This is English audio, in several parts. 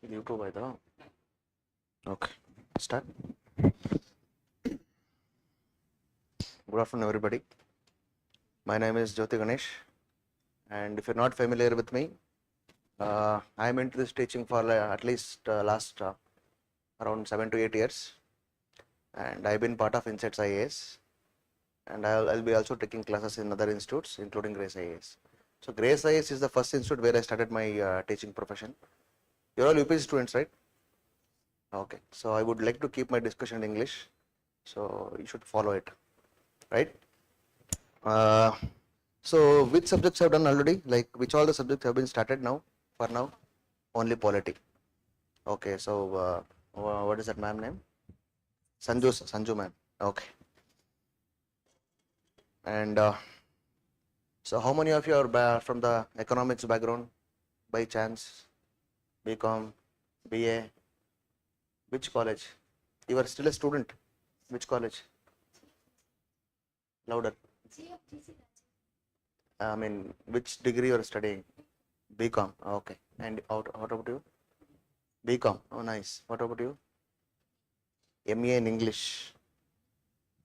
YouTube either. Okay, start. Good afternoon, everybody. My name is Jyothi Ganesh, and if you're not familiar with me, I'm into this teaching for at least last around 7 to 8 years, and I've been part of Insights IAS, and I'll be also taking classes in other institutes, including Grace IAS. So Grace IAS is the first institute where I started my teaching profession. You're all UPSC students, right? Okay, so I would like to keep my discussion in English, so you should follow it, right? So which subjects have done already? Like which all the subjects have been started now? For now, only polity. Okay, so what is that ma'am name? Sanju ma'am. Okay. And so how many of you are from the economics background by chance? BCom, BA. Which college? You are still a student. Which college? Louder. I mean, which degree you are studying? BCom. Okay. And what about you? BCom. Oh, nice. What about you? MA in English.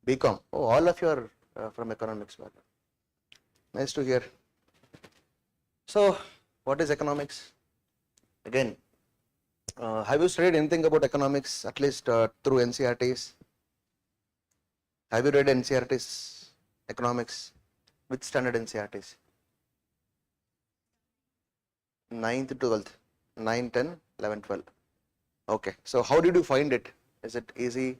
BCom. Oh, all of you are from economics background. Nice to hear. So, what is economics? Again, have you studied anything about economics, at least through NCERTs? Have you read NCERTs, economics? Which standard NCERTs? 9th to 12th, 9, 10, 11, 12. Okay, so how did you find it? Is it easy?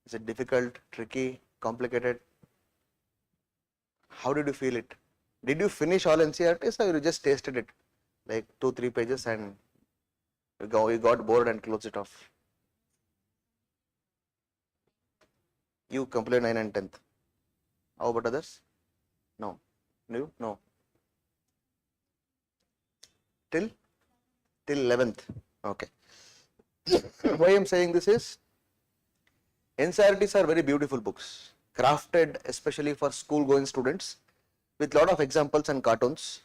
Is it difficult, tricky, complicated? How did you feel it? Did you finish all NCERTs or you just tasted it? Like 2-3 pages and you got bored and closed it off? You completed 9 and 10th. How about others? No. You? No. Till 11th. Okay. Why I'm saying this is, NCERTs are very beautiful books, crafted especially for school-going students with lot of examples and cartoons,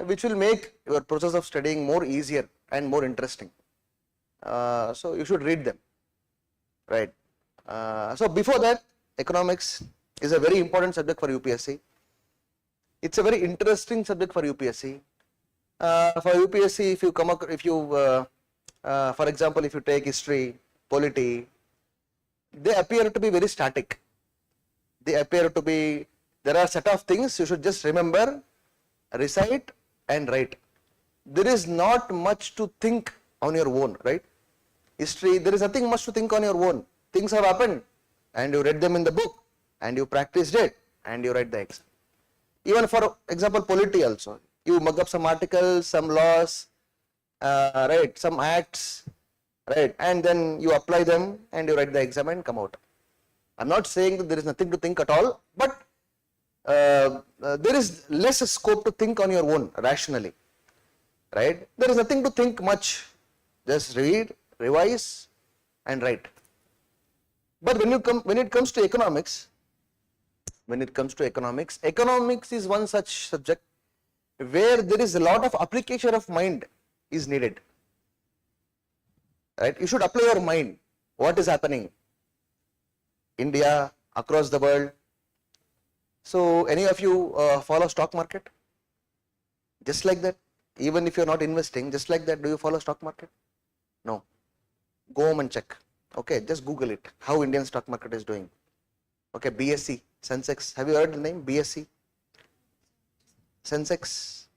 which will make your process of studying more easier and more interesting. So you should read them, right? So before that, economics is a very important subject for UPSC. It's a very interesting subject for UPSC. For UPSC, if you come across, for example, if you take history, polity, they appear to be very static. They appear to be, there are a set of things you should just remember, recite and write. There is not much to think on your own, right? History, there is nothing much to think on your own. Things have happened and you read them in the book and you practiced it and you write the exam. Even for example, polity also, you mug up some articles, some laws, right, some acts, right, and then you apply them and you write the exam and come out. I'm not saying that there is nothing to think at all, but there is less scope to think on your own rationally, right? There is nothing to think much, just read, revise and write. But when it comes to economics, economics is one such subject where there is a lot of application of mind is needed, right? You should apply your mind, what is happening, India, across the world. So any of you follow stock market? Just like that, even if you're not investing, just like that, do you follow stock market? No. Go home and check. Okay, just Google it, how Indian stock market is doing. Okay, BSC, Sensex, have you heard the name BSC? Sensex,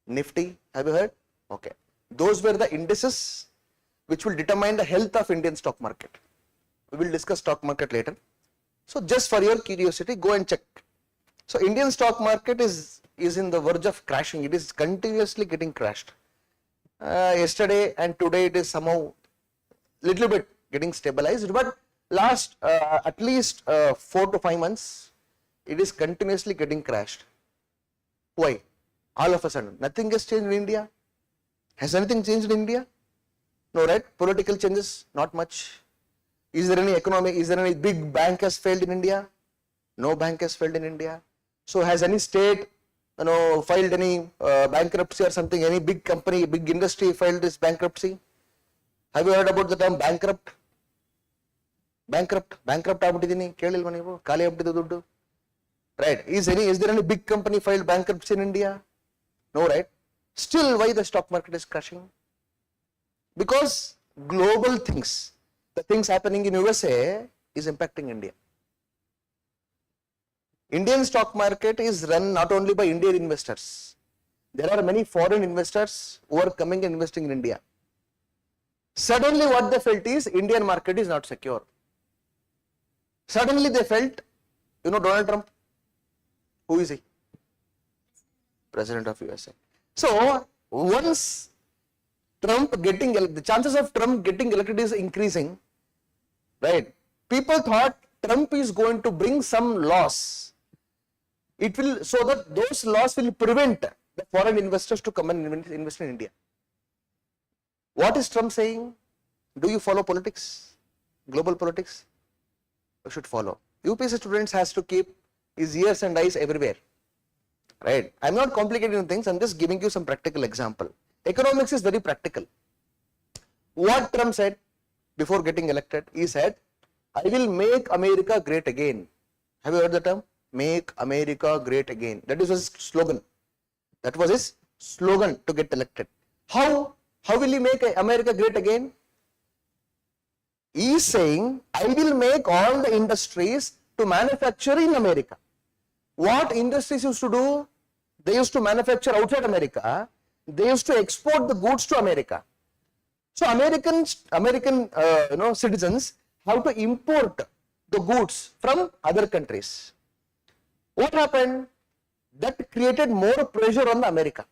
Nifty, have you heard? Okay, those were the indices which will determine the health of Indian stock market. We will discuss stock market later. So just for your curiosity, go and check. So Indian stock market is in the verge of crashing. It is continuously getting crashed. Yesterday and today it is somehow little bit getting stabilized, but last at least 4 to 5 months, it is continuously getting crashed. Why? All of a sudden, nothing has changed in India. Has anything changed in India? No, right? Political changes, not much. Is there any big bank has failed in India? No bank has failed in India. So has any state, filed any bankruptcy or something? Any big company, big industry filed this bankruptcy? Have you heard about the term bankrupt? Bankrupt ಆಗ್ಬಿಟ್ಟಿದ್ದೀನಿ ಕೇಳಿಲ್ವಾ ನೀವು? ಖಾಲಿ ಆಗ್ಬಿಟ್ಟಿದ್ದು ದುಡ್ಡು. Right? Is there any big company filed bankruptcy in India? No, right? Still, why the stock market is crashing? Because global things, the things happening in USA is impacting India. Indian stock market is run not only by Indian investors. There are many foreign investors who are coming and investing in India. Suddenly what they felt is Indian market is not secure. Suddenly they felt, Donald Trump, who is he? President of USA. So once Trump getting elected, the chances of Trump getting elected is increasing, right? People thought Trump is going to bring some laws. It will, so that those laws will prevent the foreign investors to come and invest in India. What is Trump saying? Do you follow politics? Global politics? You should follow. UPSC students has to keep his ears and eyes everywhere. Right? I'm not complicating things. I'm just giving you some practical example. Economics is very practical. What Trump said before getting elected, he said, I will make America great again. Have you heard the term? Make America great again. That is his slogan. That was his slogan to get elected. How will he make America great again? He is saying, I will make all the industries to manufacture in America. What industries used to do? They used to manufacture outside America. They used to export the goods to America. So American citizens have to import the goods from other countries. What happened? That created more pressure on America.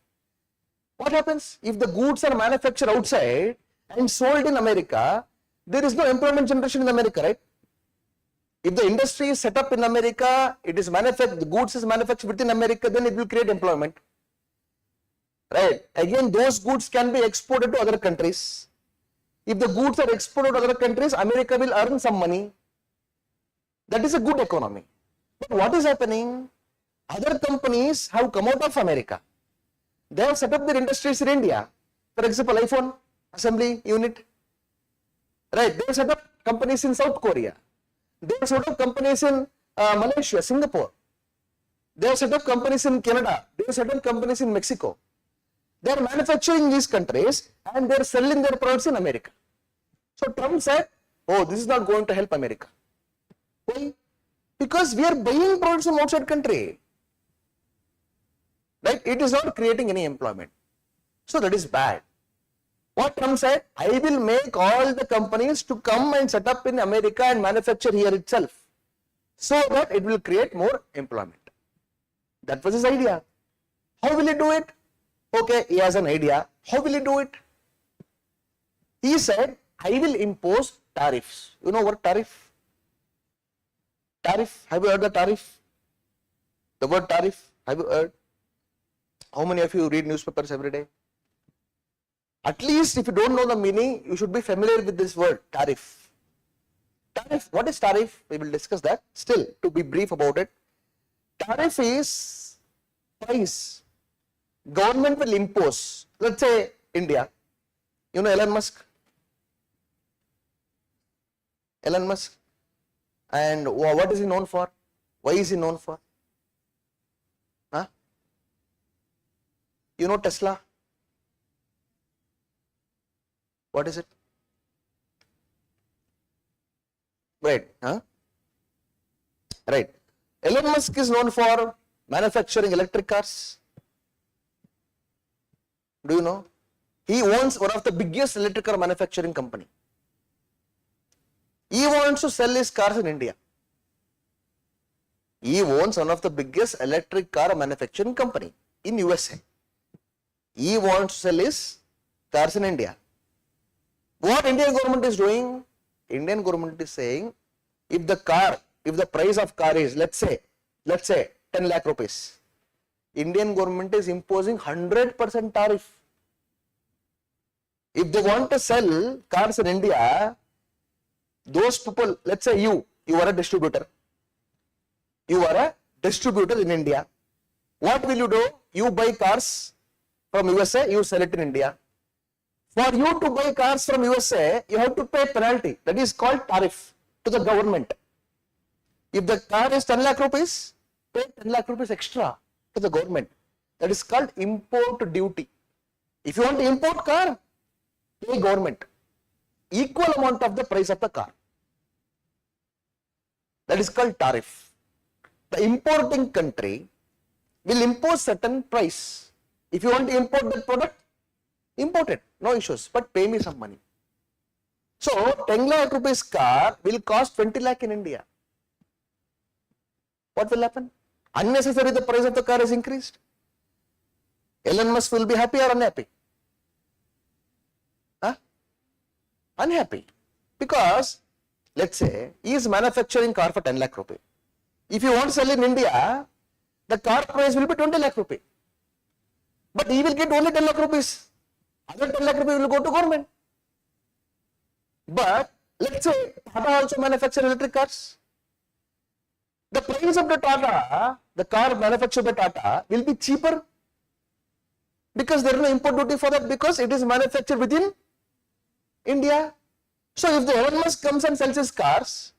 What happens if the goods are manufactured outside and sold in America? There is no employment generation in America, right? If the industry is set up in America, it is manufactured, the goods is manufactured within America, then it will create employment. Right? Again, those goods can be exported to other countries. If the goods are exported to other countries, America will earn some money. That is a good economy. But what is happening? Other companies have come out of America. They have set up their industries in India. For example, iPhone assembly unit. Right? They have set up companies in South Korea. They have set up companies in Malaysia, Singapore. They have set up companies in Canada. They have set up companies in Mexico. They are manufacturing in these countries and they are selling their products in America. So Trump said, oh, this is not going to help America. Why? Because we are buying products from outside country. Right? It is not creating any employment. So that is bad. What Trump said, I will make all the companies to come and set up in America and manufacture here itself, so that it will create more employment. That was his idea. How will he do it? Okay, he has an idea. How will he do it? He said, I will impose tariffs. You know what tariff? Tariff. Have you heard the tariff? The word tariff. Have you heard? How many of you read newspapers every day? At least if you don't know the meaning, you should be familiar with this word, tariff. Tariff, what is tariff? We will discuss that. Still, to be brief about it, tariff is price. Government will impose, let's say India. You know Elon Musk? Elon Musk. And what is he known for? Why is he known for? Huh? You know Tesla? What is it? Right. Huh? Right. Elon Musk is known for manufacturing electric cars. Do you know? He owns one of the biggest electric car manufacturing company. He wants to sell his cars in India. He owns one of the biggest electric car manufacturing company in USA. He wants to sell his cars in India. What Indian government is doing? Indian government is saying, if the price of car is, let's say 10 lakh rupees, Indian government is imposing 100% tariff. If they want to sell cars in India, those people, let's say you are a distributor. You are a distributor in India. What will you do? You buy cars from USA, you sell it in India. For you to buy cars from USA, you have to pay penalty. That is called tariff to the government. If the car is 10 lakh rupees, pay 10 lakh rupees extra to the government. That is called import duty. If you want to import car, pay government equal amount of the price of the car. That is called tariff. The importing country will impose certain price. If you want to import that product, import it, no issues, but pay me some money. So 10 lakh rupees car will cost 20 lakh in India. What will happen? Unnecessarily the price of the car is increased. Elon Musk will be happy or unhappy? Huh? Unhappy. Because let's say he is manufacturing car for 10 lakh rupee. If you want to sell in India, the car price will be 20 lakh rupee. But he will get only 10 lakh rupees. Other 10 lakh rupees will go to government. But let's say Tata also manufacture electric cars. The price of the Tata, the car manufactured by Tata will be cheaper because there is no import duty for that because it is manufactured within India. So if the Elon Musk comes and sells his cars,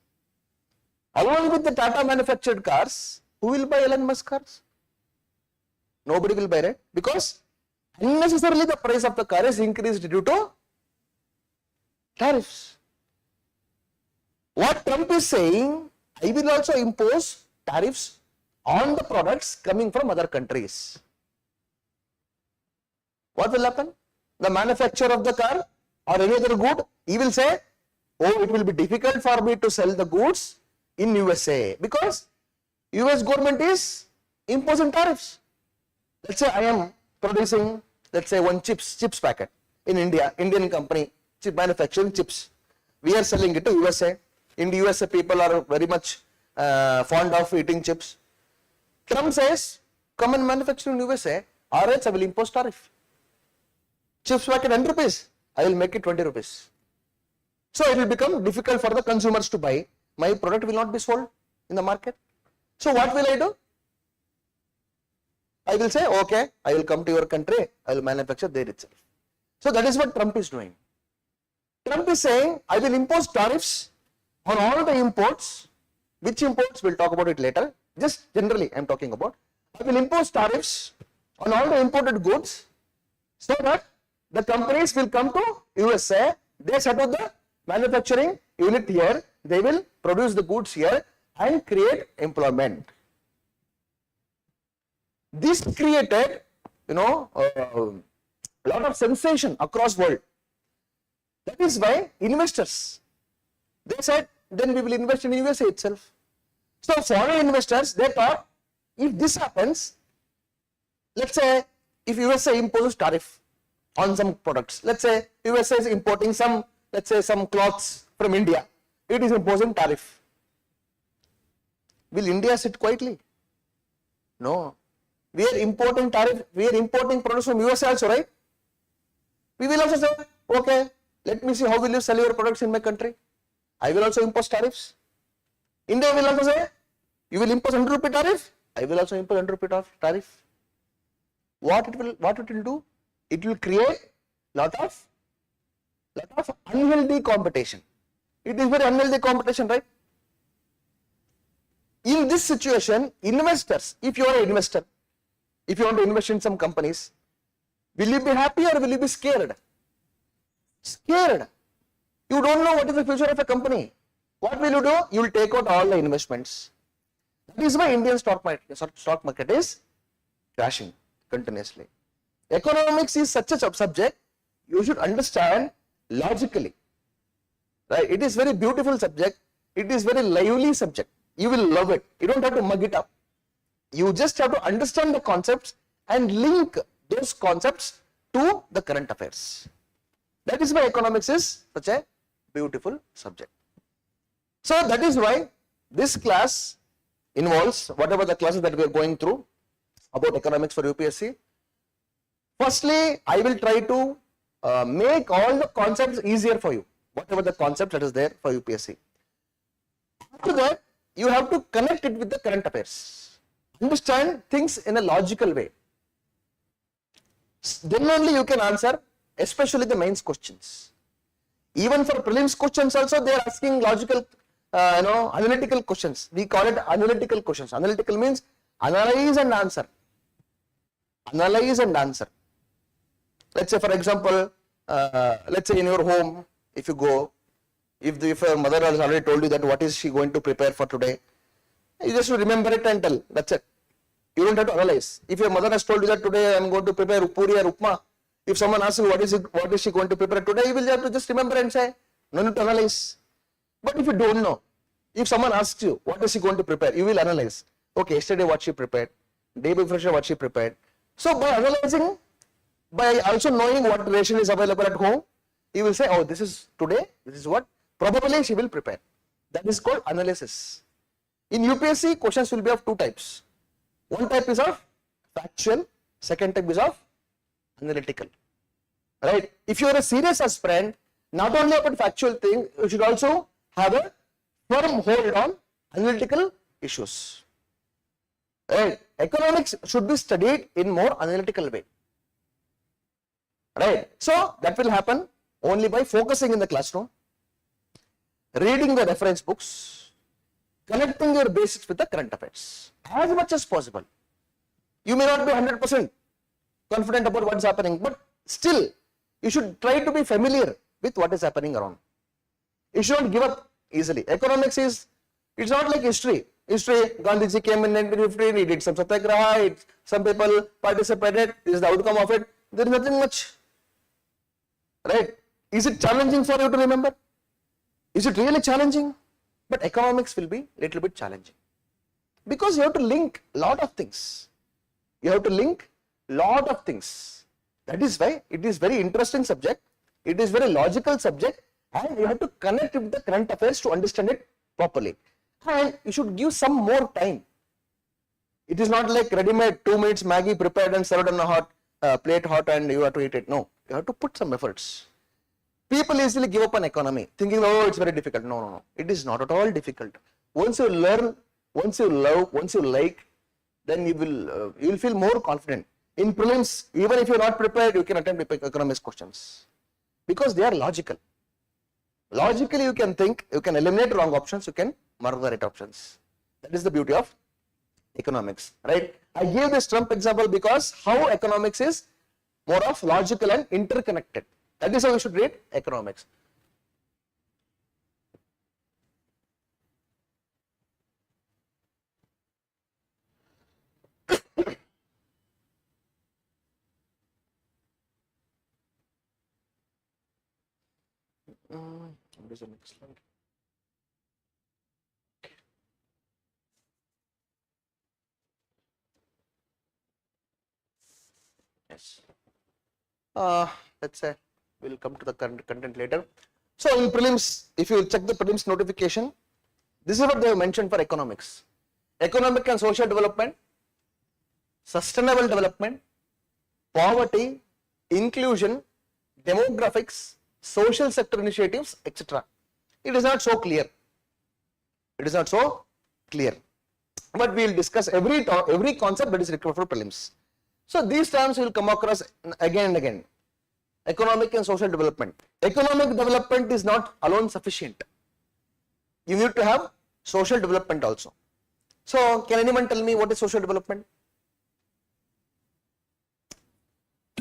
along with the Tata manufactured cars, who will buy Elon Musk cars? Nobody will buy, right? Because unnecessarily the price of the car is increased due to tariffs. What Trump is saying, I will also impose tariffs on the products coming from other countries. What will happen? The manufacturer of the car or any other good, he will say, oh, it will be difficult for me to sell the goods in USA because US government is imposing tariffs. Let's say I am producing, let's say one chips packet in India, Indian company, chip manufacturing chips. We are selling it to USA. In the USA, people are very much fond of eating chips. Trump says, come and manufacture in USA, or else I will impose tariff. Chips packet 100 rupees, I will make it 20 rupees. So it will become difficult for the consumers to buy. My product will not be sold in the market. So what will I do? I will say, okay, I will come to your country, I will manufacture there itself. So that is what Trump is doing. Trump is saying, I will impose tariffs on all the imports. Which imports? We'll talk about it later. Just generally, I am talking about. I will impose tariffs on all the imported goods so that the companies will come to USA. They set up the manufacturing unit here. They will produce the goods here and create employment. This created, a lot of sensation across world. That is why investors, they said, then we will invest in USA itself. So foreign investors, they thought, if this happens, let's say, if USA imposes tariff on some products, let's say USA is importing some, let's say some cloths from India, it is imposing tariff. Will India sit quietly? No. We are importing tariff, we are importing products from USA also, right? We will also say, okay, let me see how will you sell your products in my country. I will also impose tariffs. India will also say, you will impose 100 rupee tariff, I will also impose 100 rupee tariff. What it will do? It will create lot of unhealthy competition. It is very unhealthy competition, right? In this situation, investors, if you are an investor, if you want to invest in some companies, will you be happy or will you be scared? Scared. You don't know what is the future of a company. What will you do? You will take out all the investments. That is why Indian stock market is crashing continuously. Economics is such a subject, you should understand logically. Right? It is very beautiful subject. It is very lively subject. You will love it. You don't have to mug it up. You just have to understand the concepts and link those concepts to the current affairs. That is why economics is such a beautiful subject. So that is why this class involves whatever the classes that we are going through about economics for UPSC. Firstly, I will try to make all the concepts easier for you, whatever the concept that is there for UPSC. After that, you have to connect it with the current affairs. Understand things in a logical way. Then only you can answer especially the mains questions. Even for prelims questions also, they are asking logical, analytical questions. We call it analytical questions. Analytical means analyze and answer. Analyze and answer. Let's say, for example, let's say in your home, if you go, if your mother has already told you that what is she going to prepare for today, you just remember it and tell. That's it. You don't have to analyze. If your mother has told you that today I am going to prepare puri or upma, if someone asks you what is she going to prepare today, you will have to just remember and say, no need to analyze. But if you don't know, if someone asks you what is she going to prepare, you will analyze. Okay, yesterday what she prepared, day before what she prepared. So by analyzing, by also knowing what ration is available at home, you will say, oh, this is today, this is what probably she will prepare. That is called analysis. In UPSC, questions will be of two types. One type is of factual, second type is of analytical. Right? If you are a serious aspirant, not only about factual thing, you should also have a firm hold on analytical issues. Right? Economics should be studied in more analytical way. Right? So that will happen only by focusing in the classroom, reading the reference books, connecting your basics with the current affairs as much as possible. You may not be 100% confident about what is happening, but still you should try to be familiar with what is happening around. You should not give up easily. Economics is, it's not like history. History, Gandhiji came in 1915, he did some satyagraha, some people participated, this is the outcome of it. There is nothing much. Right? Is it challenging for you to remember? Is it really challenging? But economics will be a little bit challenging. Because you have to link a lot of things. You have to link a lot of things. That is why it is very interesting subject. It is very logical subject, and you have to connect with the current affairs to understand it properly. And you should give some more time. It is not like ready-made 2 minutes Maggie prepared and served on a hot plate hot and you have to eat it. No, you have to put some efforts. People easily give up on economy, thinking, oh, it's very difficult. No, no, no. It is not at all difficult. Once you learn, once you love, once you like, then you will feel more confident. In prelims, even if you are not prepared, you can attempt economics questions because they are logical. Logically, you can think, you can eliminate wrong options, you can mark the right options. That is the beauty of economics, right? I gave this Trump example because how economics is more of logical and interconnected. That is how we should read economics. What is the next slide? Yes. Let's say we'll come to the current content later. So in prelims, if you check the prelims notification, this is what they have mentioned for economics. Economic and social development, sustainable development, poverty, inclusion, demographics, social sector initiatives, etc. It is not so clear. It is not so clear. But we will discuss every concept that is required for prelims. So these terms will come across again and again. Economic and social development. Economic development is not alone sufficient. You need to have social development also. So can anyone tell me what is social development?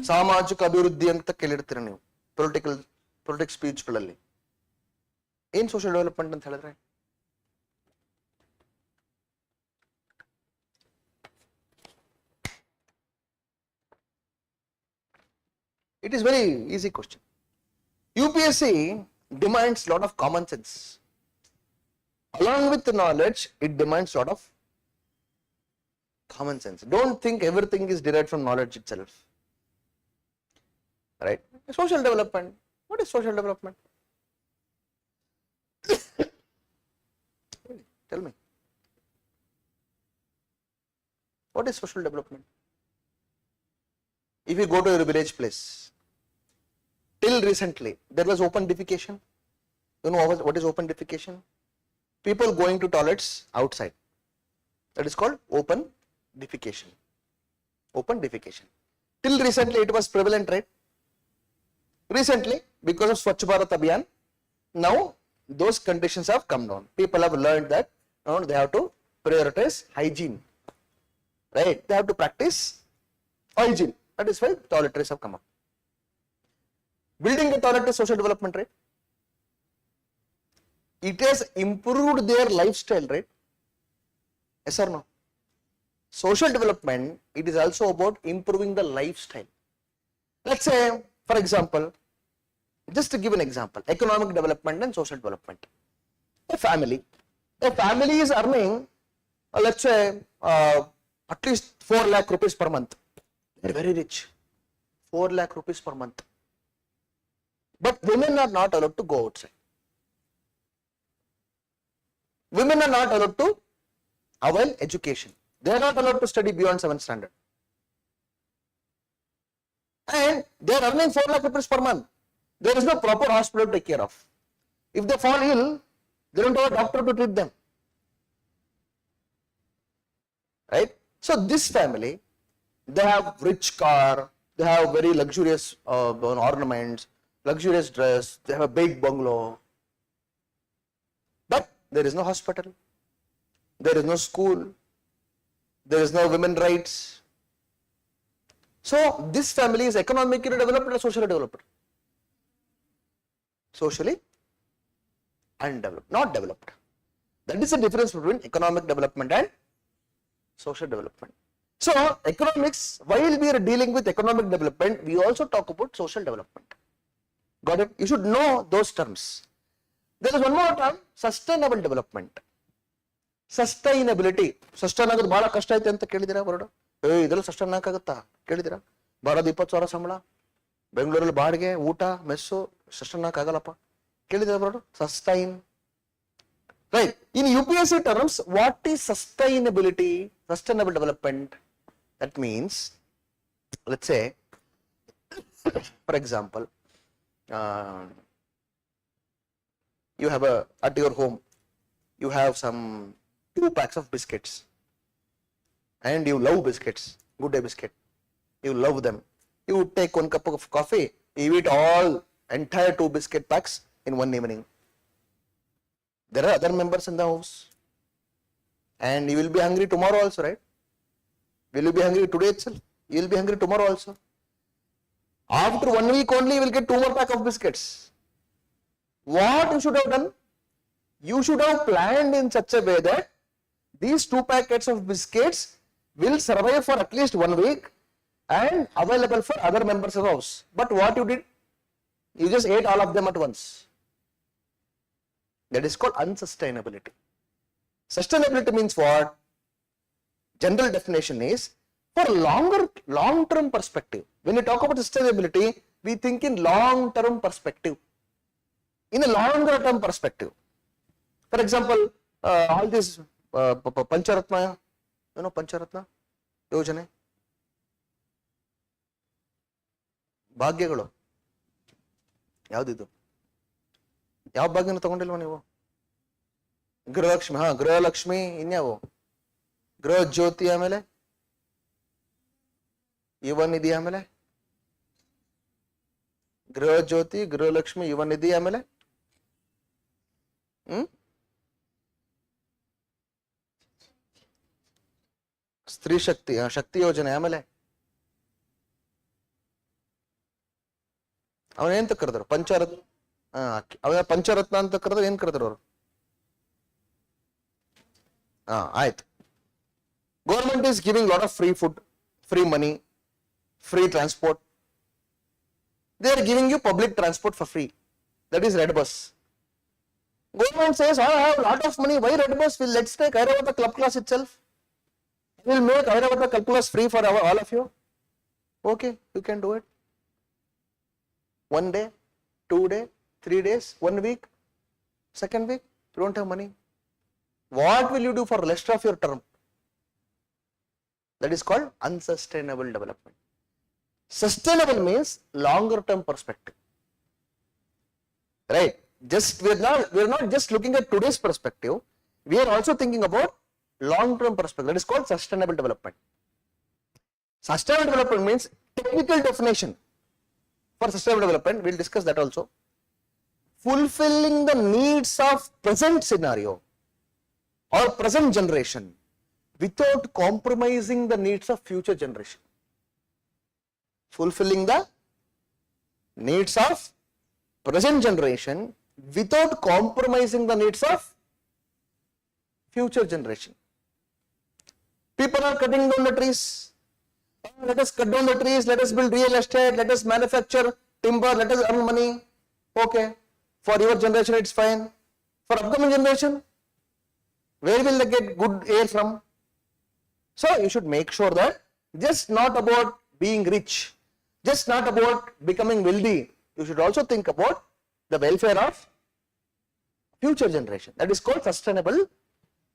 ಸಾಮಾಜಿಕ ಅಭಿವೃದ್ಧಿ ಅಂತ ಕೇಳಿರ್ತೀರ ನೀವು politics ಸ್ಪೀಚ್ಗಳಲ್ಲಿ. ಏನ್ social development ಅಂತ ಹೇಳಿದ್ರೆ it is very easy question. UPSC demands lot of common sense. Along with the knowledge, it demands lot of common sense. Don't think everything is derived from knowledge itself. Right? Social development. What is social development? Tell me. What is social development? If you go to your village place, till recently, there was open defecation. You know what is open defecation? People going to toilets outside. That is called open defecation. Open defecation. Till recently, it was prevalent, right? Recently, because of Swachh Bharat Abhiyan, now those conditions have come down. People have learned that they have to prioritize hygiene, right? They have to practice hygiene. That is why toiletries have come up. Building a toilet is social development, right? It has improved their lifestyle, right? Yes or no? Social development, it is also about improving the lifestyle. Let's say, for example, just to give an example, economic development and social development. A family is earning, let's say, at least 4 lakh rupees per month. They're very rich. 4 lakh rupees per month. But women are not allowed to go outside. Women are not allowed to avail education. They are not allowed to study beyond 7th standard. And they are earning 4 lakh rupees per month. There is no proper hospital to take care of. If they fall ill, they don't have a doctor to treat them. Right? So this family, they have rich car, they have very luxurious ornaments, luxurious dress, they have a big bungalow. But there is no hospital, there is no school, there is no women rights. So this family is economically developed or socially developed? Socially undeveloped, not developed. That is the difference between economic development and social development. So economics, while we are dealing with economic development, we also talk about social development. Got it? You should know those terms. There is one more term, sustainable development. Sustainability. Sustain ಆಗೋದು ಬಹಳ ಕಷ್ಟ ಐತೆ ಅಂತ ಕೇಳಿದಿರಾ word? ಇದೆಲ್ಲ sustain ಆಗಕ್ಕಾಗುತ್ತಾ ಕೇಳಿದಿರಾ? ಬರೋದು 20,000 ಸಂಬಳ, ಬೆಂಗಳೂರಲ್ಲಿ ಬಾಡಿಗೆ, ಊಟ, ಮೆಸ್ಸು, ಸಸ್ಟೈನ್ ಆಗಲ್ಲಪ್ಪ. ಕೇಳಿದಿರಾ word? Sustain. Right. In UPSC terms, what is sustainability? Sustainable development. That means, let's say, for example, you have at your home, you have some 2 packs of biscuits, and you love biscuits, good day biscuit. You love them. You take 1 cup of coffee, you eat all entire 2 biscuit packs in one evening. There are other members in the house, and you will be hungry tomorrow also, right? Will you be hungry today itself? You will be hungry tomorrow also. After 1 week only, you will get 2 more pack of biscuits. What you should have done? You should have planned in such a way that these 2 packets of biscuits will survive for at least 1 week and available for other members of the house. But what you did? You just ate all of them at once. That is called unsustainability. Sustainability means what? General definition is for long-term perspective. When you talk about sustainability, we think in long-term perspective. In a longer term perspective. For example, all this Pancharatna, you know Pancharatna Yojane? ಭಾಗ್ಯಗಳು ಯಾವ್ದಿದು? ಯಾವ ಭಾಗ್ಯನ ತಗೊಂಡಿಲ್ವ ನೀವು? ಗೃಹಲಕ್ಷ್ಮಿ, ಗೃಹಲಕ್ಷ್ಮಿ, ಇನ್ಯಾವು? ಗೃಹ ಜ್ಯೋತಿ, ಆಮೇಲೆ ಯುವ ನಿಧಿ, ಆಮೇಲೆ ಗೃಹ ಜ್ಯೋತಿ, ಗೃಹಲಕ್ಷ್ಮಿ, ಯುವ ನಿಧಿ, ಆಮೇಲೆ ಸ್ತ್ರೀ ಶಕ್ತಿ, ಶಕ್ತಿ ಯೋಜನೆ, ಆಮೇಲೆ ಅವನೇಂತ ಕರೆದ್ರು? ಪಂಚರತ್ನ ಅಂತ ಕರೆದ್ರೆ ಏನ್ ಕರೆದ್ರು ಅವರು? ಆಯ್ತು. Government is giving lot of free food, free money, free transport. They are giving you public transport for free. That is Red Bus. Government says, I have a lot of money. Why Red Bus? Let's take Airavata club class itself. We'll make Airavata club class free for all of you. Okay, you can do it. 1 day, 2 day, 3 days, 1 week, 2nd week, you don't have money. What will you do for the rest of your term? That is called unsustainable development. Sustainable means longer term perspective. Right? We're not just looking at today's perspective. We are also thinking about long term perspective. That is called sustainable development. Sustainable development means technical definition. for sustainable development, we'll discuss that also. Fulfilling the needs of present scenario or present generation without compromising the needs of future generation. Fulfilling the needs of present generation without compromising the needs of future generation. People are cutting down the trees. Let us cut down the trees, let us build real estate, let us manufacture timber, let us earn money. Okay, for your generation it's fine. For upcoming generation, where will they get good air from? So you should make sure that just not about being rich, just not about becoming wealthy, you should also think about the welfare of future generation. That is called sustainable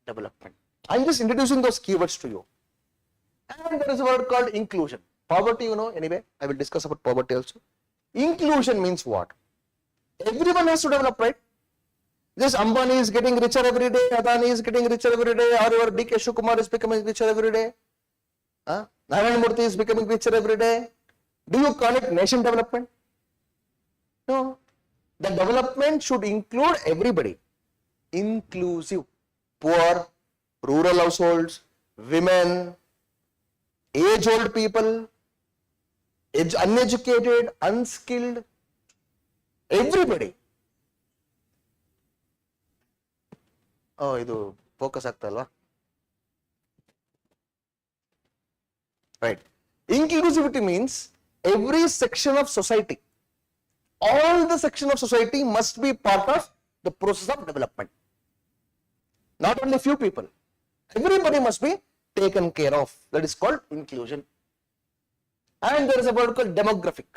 development. I am just introducing those keywords to you. And there is a word called inclusion. Poverty, you know, anyway, I will discuss about poverty also. Inclusion means what? Everyone has to develop, right? This Ambani is getting richer every day, Adani is getting richer every day, or your D.K. Shivakumar is becoming richer every day. Narayan Murthy is becoming richer every day. Do you call it nation development? No. The development should include everybody. Inclusive. Poor, rural households, women, age-old people, uneducated, unskilled, everybody. Oh, idu focus ಆಗ್ತಾ ಅಲ್ವಾ? Right. Inclusivity means every section of society, all the section of society must be part of the process of development. Not only few people, everybody must be taken care of. That is called inclusion. And there is a word called demographic.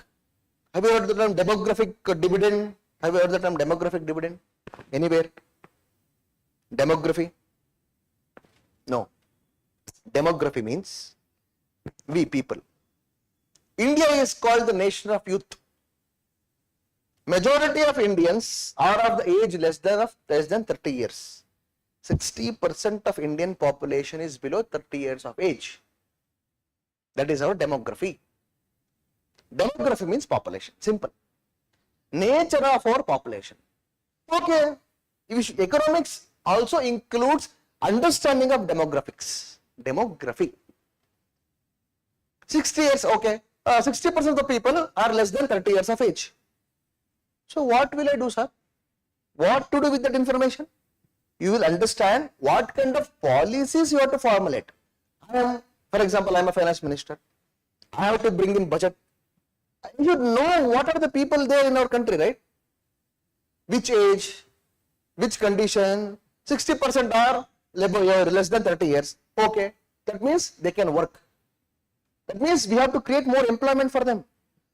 Have you heard the term demographic dividend? Have you heard the term demographic dividend? Anywhere? Demography? No. Demography means we people. India is called the nation of youth. Majority of Indians are of the age less than 30 years. 60% of Indian population is below 30 years of age. That is our demography. Demography means population. Simple. Nature of our population. Okay. Economics also includes understanding of demographics. Demography. 60 years, okay. 60% of the people are less than 30 years of age. So what will I do, sir? What to do with that information? You will understand what kind of policies you have to formulate. For example, I am a finance minister. I have to bring in budget. You should know what are the people there in our country, right? Which age, which condition, 60% are less than 30 years. Okay, that means they can work. That means we have to create more employment for them.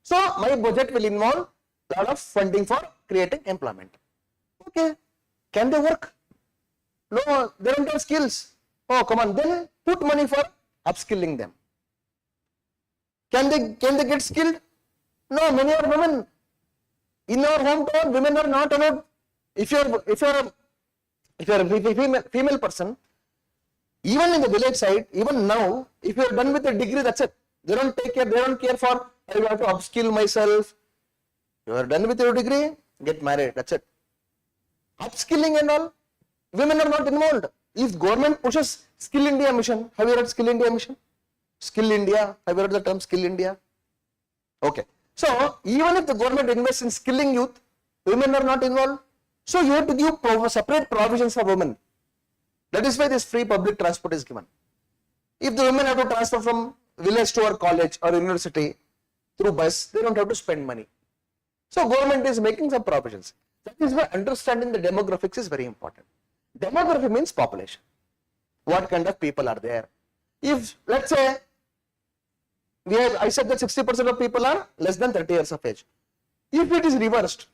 So my budget will involve a lot of funding for creating employment. Okay, can they work? No, they don't have skills. Oh, come on, then put money for upskilling them. Can they get skilled? No, many are women. In our hometown, women are not allowed. If you're a female person, even in the village side, even now, if you are done with a degree, that's it. They don't care for, I have to upskill myself. You are done with your degree, get married, that's it. Upskilling and all, women are not involved. If government pushes Skill India mission, have you heard Skill India mission? Skill India, have you heard the term Skill India? Okay. So, even if the government invests in skilling youth, women are not involved. So, you have to give separate provisions for women. That is why this free public transport is given. If the women have to transfer from village to our college or university through bus, they don't have to spend money. So, government is making some provisions. That is why understanding the demographics is very important. Demography means population. What kind of people are there? If, let's say, I said that 60% of people are less than 30 years of age. If it is reversed,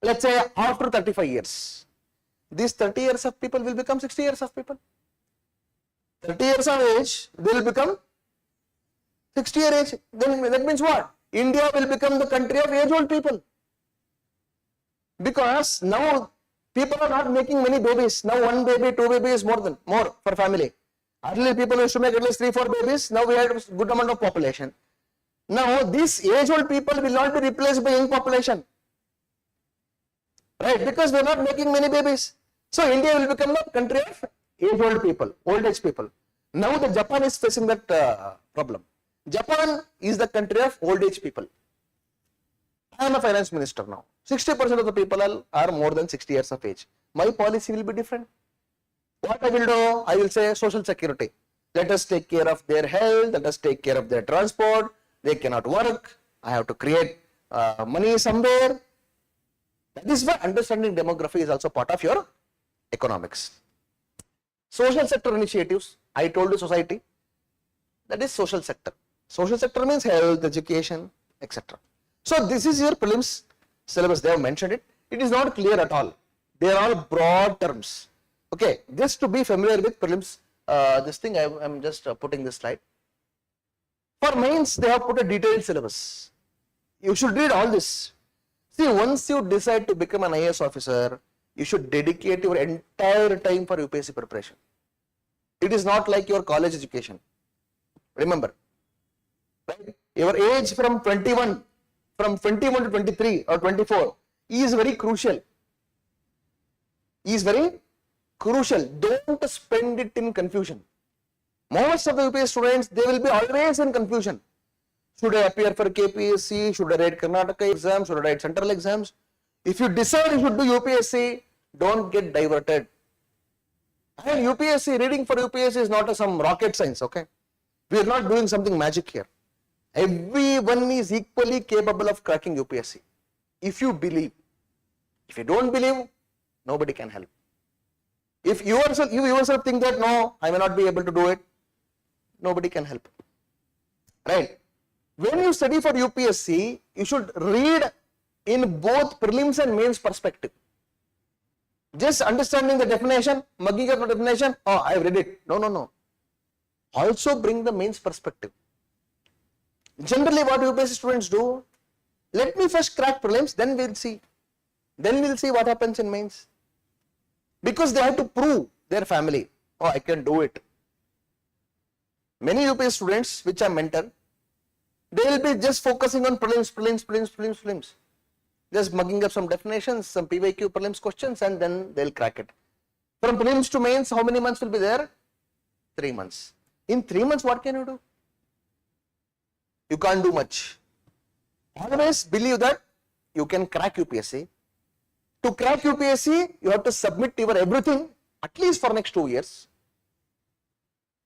let's say after 35 years, these 30 years of people will become 60 years of people. 30 years of age, they will become 60 year age. Then that means what? India will become the country of age-old people. Because now people are not making many babies. Now 1 baby, 2 babies is more for family. Earlier people used to make at least 3-4 babies. Now we had a good amount of population. Now, these age-old people will not be replaced by young population. Right? Because we are not making many babies. So, India will become a country of age-old people, old-age people. Now, the Japan is facing that problem. Japan is the country of old-age people. I am a finance minister now. 60% of the people are more than 60 years of age. My policy will be different. What I will do? I will say social security. Let us take care of their health. Let us take care of their transport. They cannot work. I have to create money somewhere. That is why understanding demography is also part of your economics. Social sector initiatives. I told you society. That is social sector. Social sector means health, education, etc. So this is your prelims syllabus. They have mentioned it. It is not clear at all. They are all broad terms. Okay, just to be familiar with prelims, this thing I am just putting this slide. For mains, they have put a detailed syllabus. You should read all this. See, once you decide to become an IAS officer, you should dedicate your entire time for UPSC preparation. It is not like your college education. Remember, right? Your age from 21 to 23 or 24 is very crucial. Don't spend it in confusion. Most of the UPSC students, they will be always in confusion. Should I appear for KPSC? Should I write Karnataka exams? Should I write central exams? If you decide you should do UPSC, don't get diverted. And UPSC, reading for UPSC is not some rocket science, okay? We are not doing something magic here. Everyone is equally capable of cracking UPSC. If you believe. If you don't believe, nobody can help. If you yourself think that no, I may not be able to do it, nobody can help. Right? When you study for UPSC, you should read in both prelims and mains perspective. Just understanding the definition, mugging up the definition, oh, I have read it. No. Also bring the mains perspective. Generally, what UPSC students do, let me first crack prelims, then we'll see. Then we'll see what happens in mains. Because they have to prove their family, oh, I can do it. Many UPSC students, which I mentor, they will be just focusing on prelims. Just mugging up some definitions, some PYQ prelims questions, and then they'll crack it. From prelims to mains, how many months will be there? 3 months. In 3 months, what can you do? You can't do much. Always believe that you can crack UPSC. To crack UPSC, you have to submit your everything, at least for next 2 years.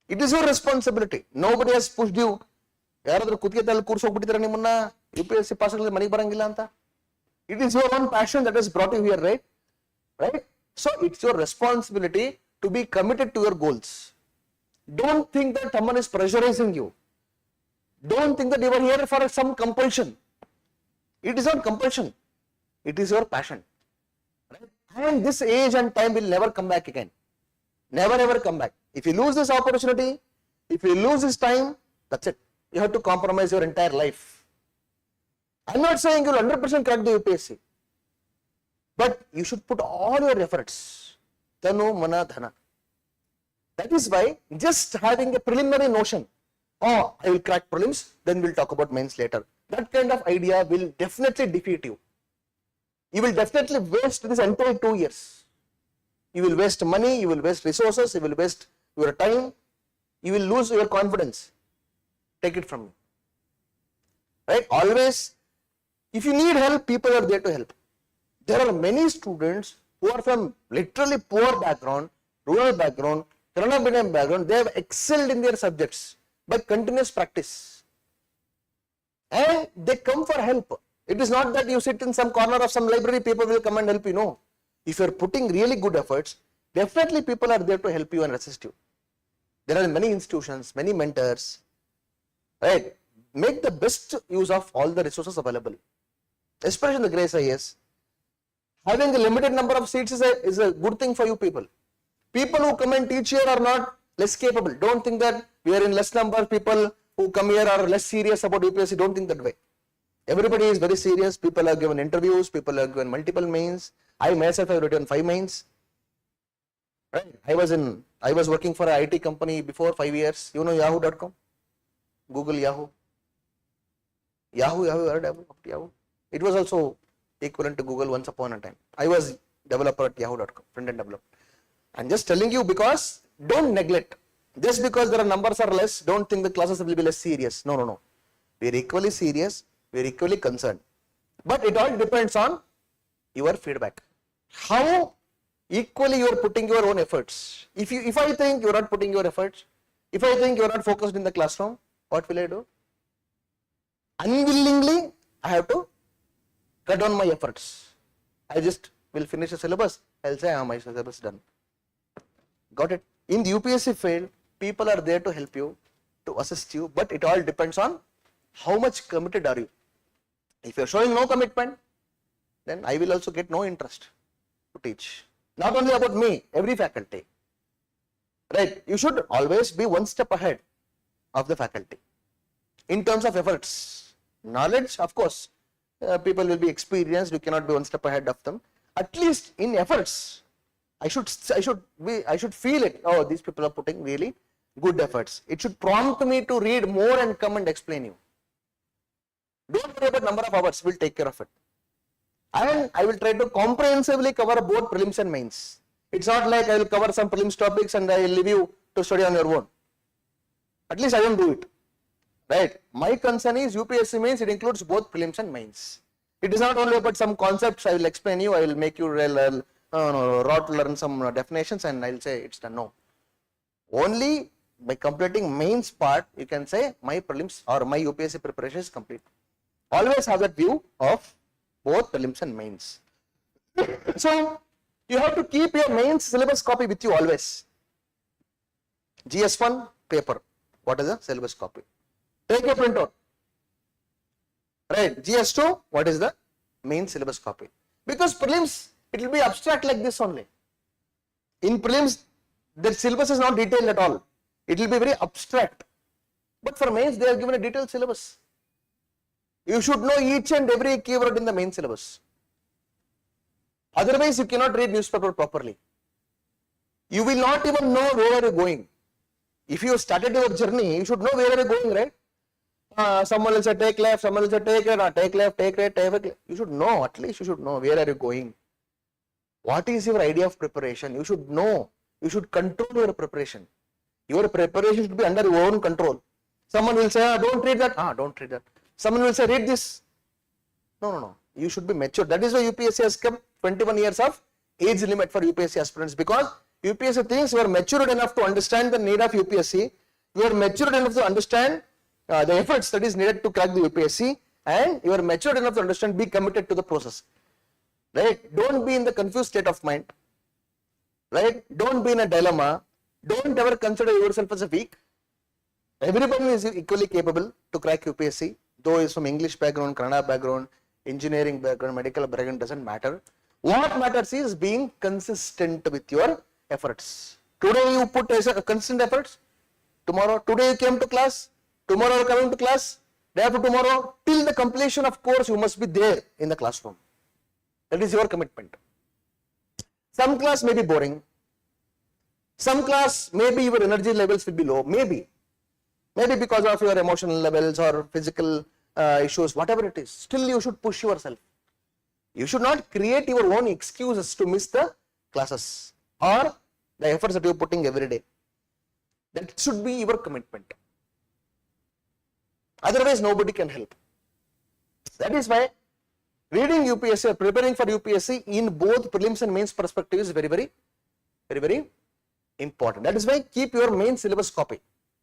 It is your responsibility. Nobody has pushed you. ಯಾರಾದರೂ ಕುತ್ತಿಗೆ ಕೂರಿಸೋಗ್ಬಿಟ್ಟಿದ್ದಾರೆ ನಿಮ್ಮನ್ನ UPSC pass ಆಗಲಿಲ್ಲ ಮನೆಗೆ ಬರಂಗಿಲ್ಲ ಅಂತ. It is your own passion that has brought you here, right? Right? So it's your responsibility to be committed to your goals. Don't think that someone is pressurizing you. Don't think that you are here for some compulsion. It is not compulsion. It is your passion. Right? And this age and time will never come back again. Never ever come back. If you lose this opportunity, if you lose this time, that's it. You have to compromise your entire life. I'm not saying you'll 100% crack the UPSC. But you should put all your efforts. Tanu, mana, dhana. That is why just having a preliminary notion, oh, I will crack prelims, then we'll talk about mains later. That kind of idea will definitely defeat you. You will definitely waste this entire 2 years. You will waste money, you will waste resources, you will waste your time, you will lose your confidence. Take it from me. Right? Always, if you need help, people are there to help. There are many students who are from literally poor background, rural background, Kannada medium background. They have excelled in their subjects by continuous practice. And they come for help. It is not that you sit in some corner of some library, people will come and help you. No. If you are putting really good efforts, definitely people are there to help you and assist you. There are many institutions, many mentors. Right? Make the best use of all the resources available. Especially in the Grace IAS. Having a limited number of seats is a good thing for you people. People who come and teach here are not less capable. Don't think that we are in less number of people who come here are less serious about UPSC. Don't think that way. Everybody is very serious. People are given interviews. People are given multiple mains. I myself have written 5 mains. Right? I was working for an IT company before 5 years. You know Yahoo.com? Google Yahoo. Yahoo, heard about Yahoo? It was also equivalent to Google once upon a time. I was developer at yahoo.com, front-end developer. I'm just telling you because don't neglect. Just because there are numbers are less, don't think the classes will be less serious. No, no, no. We are equally serious, we are equally concerned. But it all depends on your feedback. How equally you are putting your own efforts. If I think you are not putting your efforts, if I think you are not focused in the classroom, what will I do? Unwillingly, I have to cut down my efforts. I just will finish the syllabus. I'll say, my syllabus is done. Got it? In the UPSC field, people are there to help you, to assist you, but it all depends on how much committed are you. If you are showing no commitment, then I will also get no interest to teach. Not only about me, every faculty. Right? You should always be one step ahead of the faculty. In terms of efforts, knowledge, of course, people will be experienced, you cannot be one step ahead of them. At least in efforts, I should feel it. Oh, these people are putting really good efforts. It should prompt me to read more and come and explain you. Don't worry about number of hours, we'll take care of it. And I will try to comprehensively cover both prelims and mains. It's not like I will cover some prelims topics and I will leave you to study on your own. At least I don't do it. Right? My concern is UPSC mains, it includes both prelims and mains. It is not only about some concepts I will explain you, I will make you learn some definitions and I will say it's done. No. Only by completing mains part, you can say my prelims or my UPSC preparation is complete. Always have that view of both prelims and mains. So, you have to keep your mains syllabus copy with you always. GS1 paper, what is the syllabus copy? Take a printout. Right, GS2, what is the main syllabus copy? Because prelims, it will be abstract like this only. In prelims, the syllabus is not detailed at all. It will be very abstract. But for mains, they are given a detailed syllabus. You should know each and every keyword in the main syllabus. Otherwise, you cannot read newspaper properly. You will not even know where are you going. If you started your journey, you should know where are you going, right? Someone will say take left, someone will say take right, take left, take right, take left. You should know, at least you should know where are you going. What is your idea of preparation? You should know. You should control your preparation. Your preparation should be under your own control. Someone will say, don't read that. Don't read that. Someone will say, read this. No. You should be mature. That is why UPSC has kept 21 years of age limit for UPSC aspirants, because UPSC thinks you are matured enough to understand the need of UPSC. You are matured enough to understand the efforts that is needed to crack the UPSC, and you are matured enough to understand, be committed to the process. Right? Don't be in the confused state of mind. Right? Don't be in a dilemma. Don't ever consider yourself as a weak. Everybody is equally capable to crack UPSC. Though is from English background, Kannada background, engineering background, medical background, doesn't matter. What matters is being consistent with your efforts. Today you put consistent efforts. Today you came to class. Tomorrow you are coming to class. Day after tomorrow, till the completion of course, you must be there in the classroom. That is your commitment. Some class may be boring. Some class, maybe your energy levels will be low. Maybe because of your emotional levels or physical issues, whatever it is. Still, you should push yourself. You should not create your own excuses to miss the classes or the efforts that you are putting every day. That should be your commitment. Otherwise, nobody can help. That is why reading UPSC or preparing for UPSC in both prelims and mains perspective is very, very important. That is why keep your main syllabus copy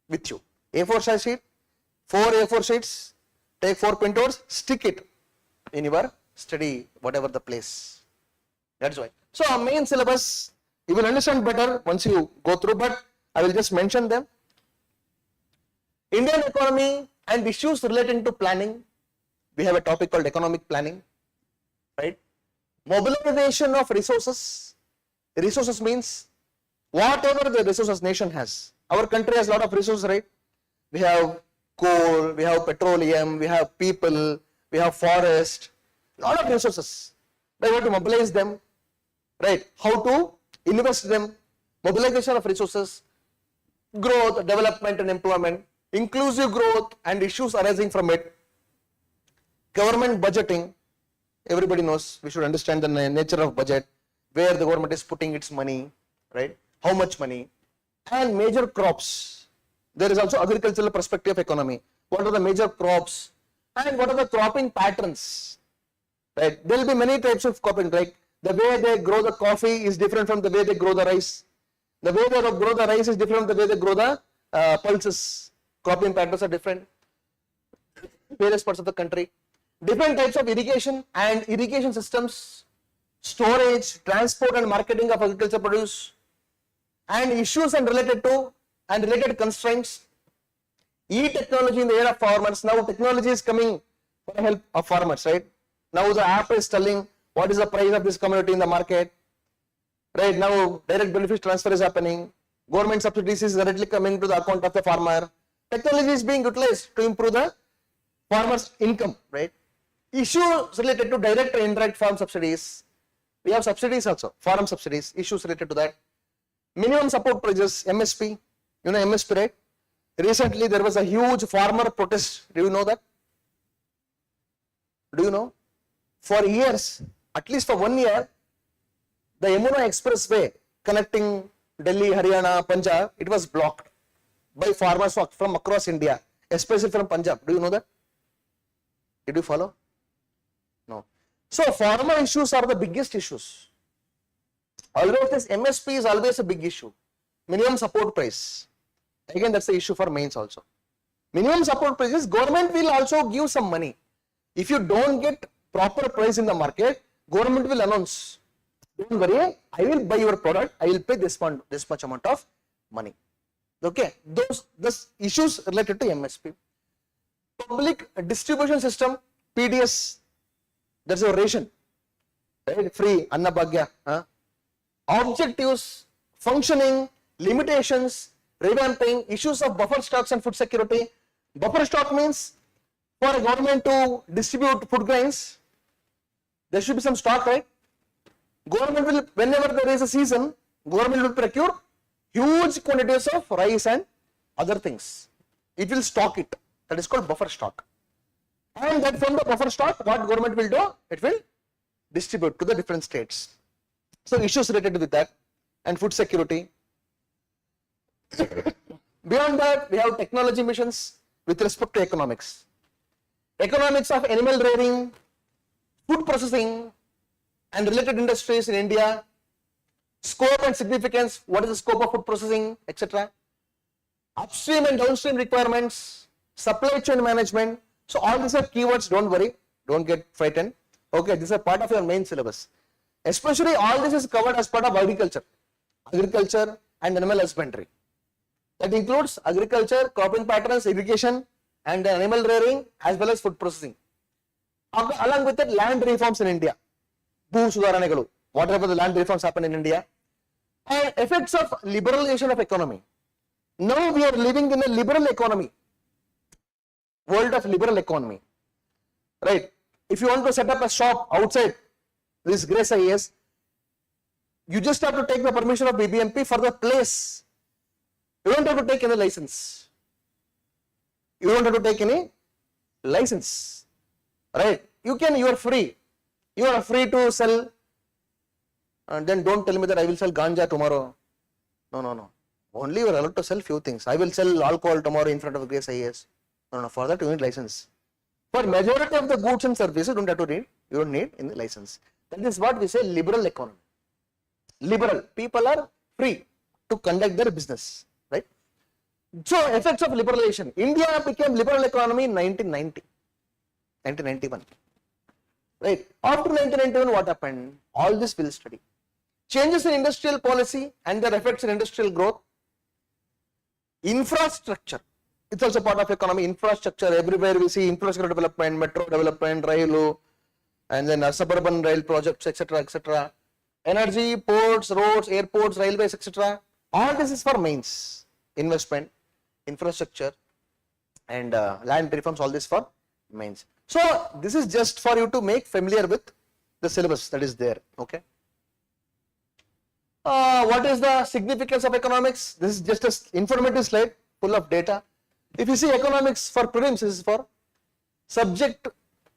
with you. A4 size sheet, 4 A4 sheets, take 4 printouts, stick it in your study, whatever the place. That's why. So, our main syllabus, you will understand better once you go through, but I will just mention them. Indian economy and issues relating to planning. We have a topic called economic planning, right? Mobilization of resources. Resources means whatever the resources nation has. Our country has a lot of resources, right? We have coal, we have petroleum, we have people, we have forest, a lot of resources. We have to mobilize them, right? How to invest them, mobilization of resources, growth, development and employment, inclusive growth and issues arising from it, Government budgeting, everybody knows, we should understand the nature of budget, where the government is putting its money, right? How much money? And major crops. There is also agricultural perspective of economy. What are the major crops? And what are the cropping patterns? Right? There will be many types of cropping, right? The way they grow the coffee is different from the way they grow the rice. The way they grow the rice is different from the way they grow the pulses. Cropping patterns are different. Various parts of the country. Different types of irrigation and irrigation systems, storage, transport and marketing of agriculture produce, and issues and related constraints. E-technology in the era of farmers. Now technology is coming for the help of farmers, right? Now the app is telling what is the price of this commodity in the market. Right now, direct benefit transfer is happening. Government subsidies is directly coming to the account of the farmer. Technology is being utilized to improve the farmer's income, right? Issues related to direct and indirect farm subsidies. We have subsidies also, farm subsidies, issues related to that. Minimum support prices, MSP. You know MSP, right? Recently, there was a huge farmer protest. Do you know that? Do you know? For years, at least for 1 year, the Yamuna Expressway connecting Delhi, Haryana, Punjab, it was blocked by farmers from across India, especially from Punjab. Do you know that? Did you follow? No. So, farmer issues are the biggest issues. Always this MSP is always a big issue. Minimum support price. Again, that's the issue for mains also. Minimum support prices, government will also give some money. If you don't get proper price in the market, government will announce, don't worry, I will buy your product, I will pay this much amount of money. Okay, those issues related to MSP. Public distribution system, PDS, that's a ration, right? Free, Anna Bhagya. Objectives, functioning, limitations, revamping, issues of buffer stocks and food security. Buffer stock means for a government to distribute food grains, there should be some stock, right? Government will, whenever there is a season, government will procure huge quantities of rice and other things. It will stock it. That is called buffer stock. And that from the buffer stock, what government will do? It will distribute to the different states. So issues related with that and food security. Beyond that, we have technology missions with respect to economics. Economics of animal rearing, food processing and related industries in India, scope and significance, what is the scope of food processing, etc. Upstream and downstream requirements, supply chain management. So all these are keywords, don't worry, don't get frightened. Okay, these are part of your main syllabus. Especially all this is covered as part of agriculture and animal husbandry. That includes agriculture, cropping patterns, irrigation and animal rearing as well as food processing. Along with that, land reforms in India. Whatever the land reforms happen in India. And effects of liberalization of economy. Now we are living in a liberal economy. World of liberal economy. Right. If you want to set up a shop outside this Grace IAS, you just have to take the permission of BBMP for the place. You don't have to take any license. You don't have to take any license. Right? You are free. You are free to sell. And then don't tell me that I will sell ganja tomorrow. No. Only you are allowed to sell few things. I will sell alcohol tomorrow in front of Grace IAS. No. For that you need license. For majority of the goods and services, you don't need any license. That is what we say liberal economy. Liberal. People are free to conduct their business. Right? So, effects of liberalization. India became liberal economy in 1991. Right? After 1991, what happened? All this we'll study. Changes in industrial policy and their effects in industrial growth. Infrastructure. It's also part of economy. Infrastructure. Everywhere we see infrastructure development, metro development, rail, and then suburban rail projects, etc., etc. Energy, ports, roads, airports, railways, etc. All this is for mains. Investment, infrastructure, and land reforms. All this for mains. So this is just for you to make familiar with the syllabus that is there. Okay. What is the significance of economics? This is just an informative slide. full of data. If you see economics for prelims, this is for subject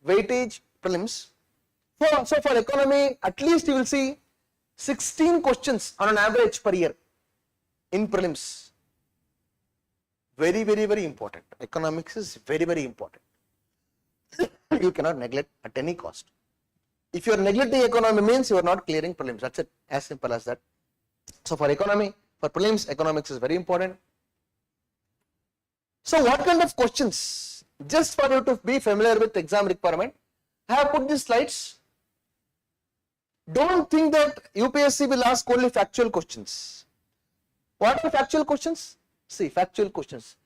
weightage prelims. So for economy, at least you will see 16 questions on an average per year in prelims. Very, very, very important. Economics is very, very important. You cannot neglect at any cost. If you are neglecting economy, means you are not clearing prelims. That's it. As simple as that. So for economy, for prelims, economics is very important. So what kind of questions? Just for you to be familiar with exam requirement, I have put these slides. Don't think that UPSC will ask only factual questions. What are factual questions? See, factual questions.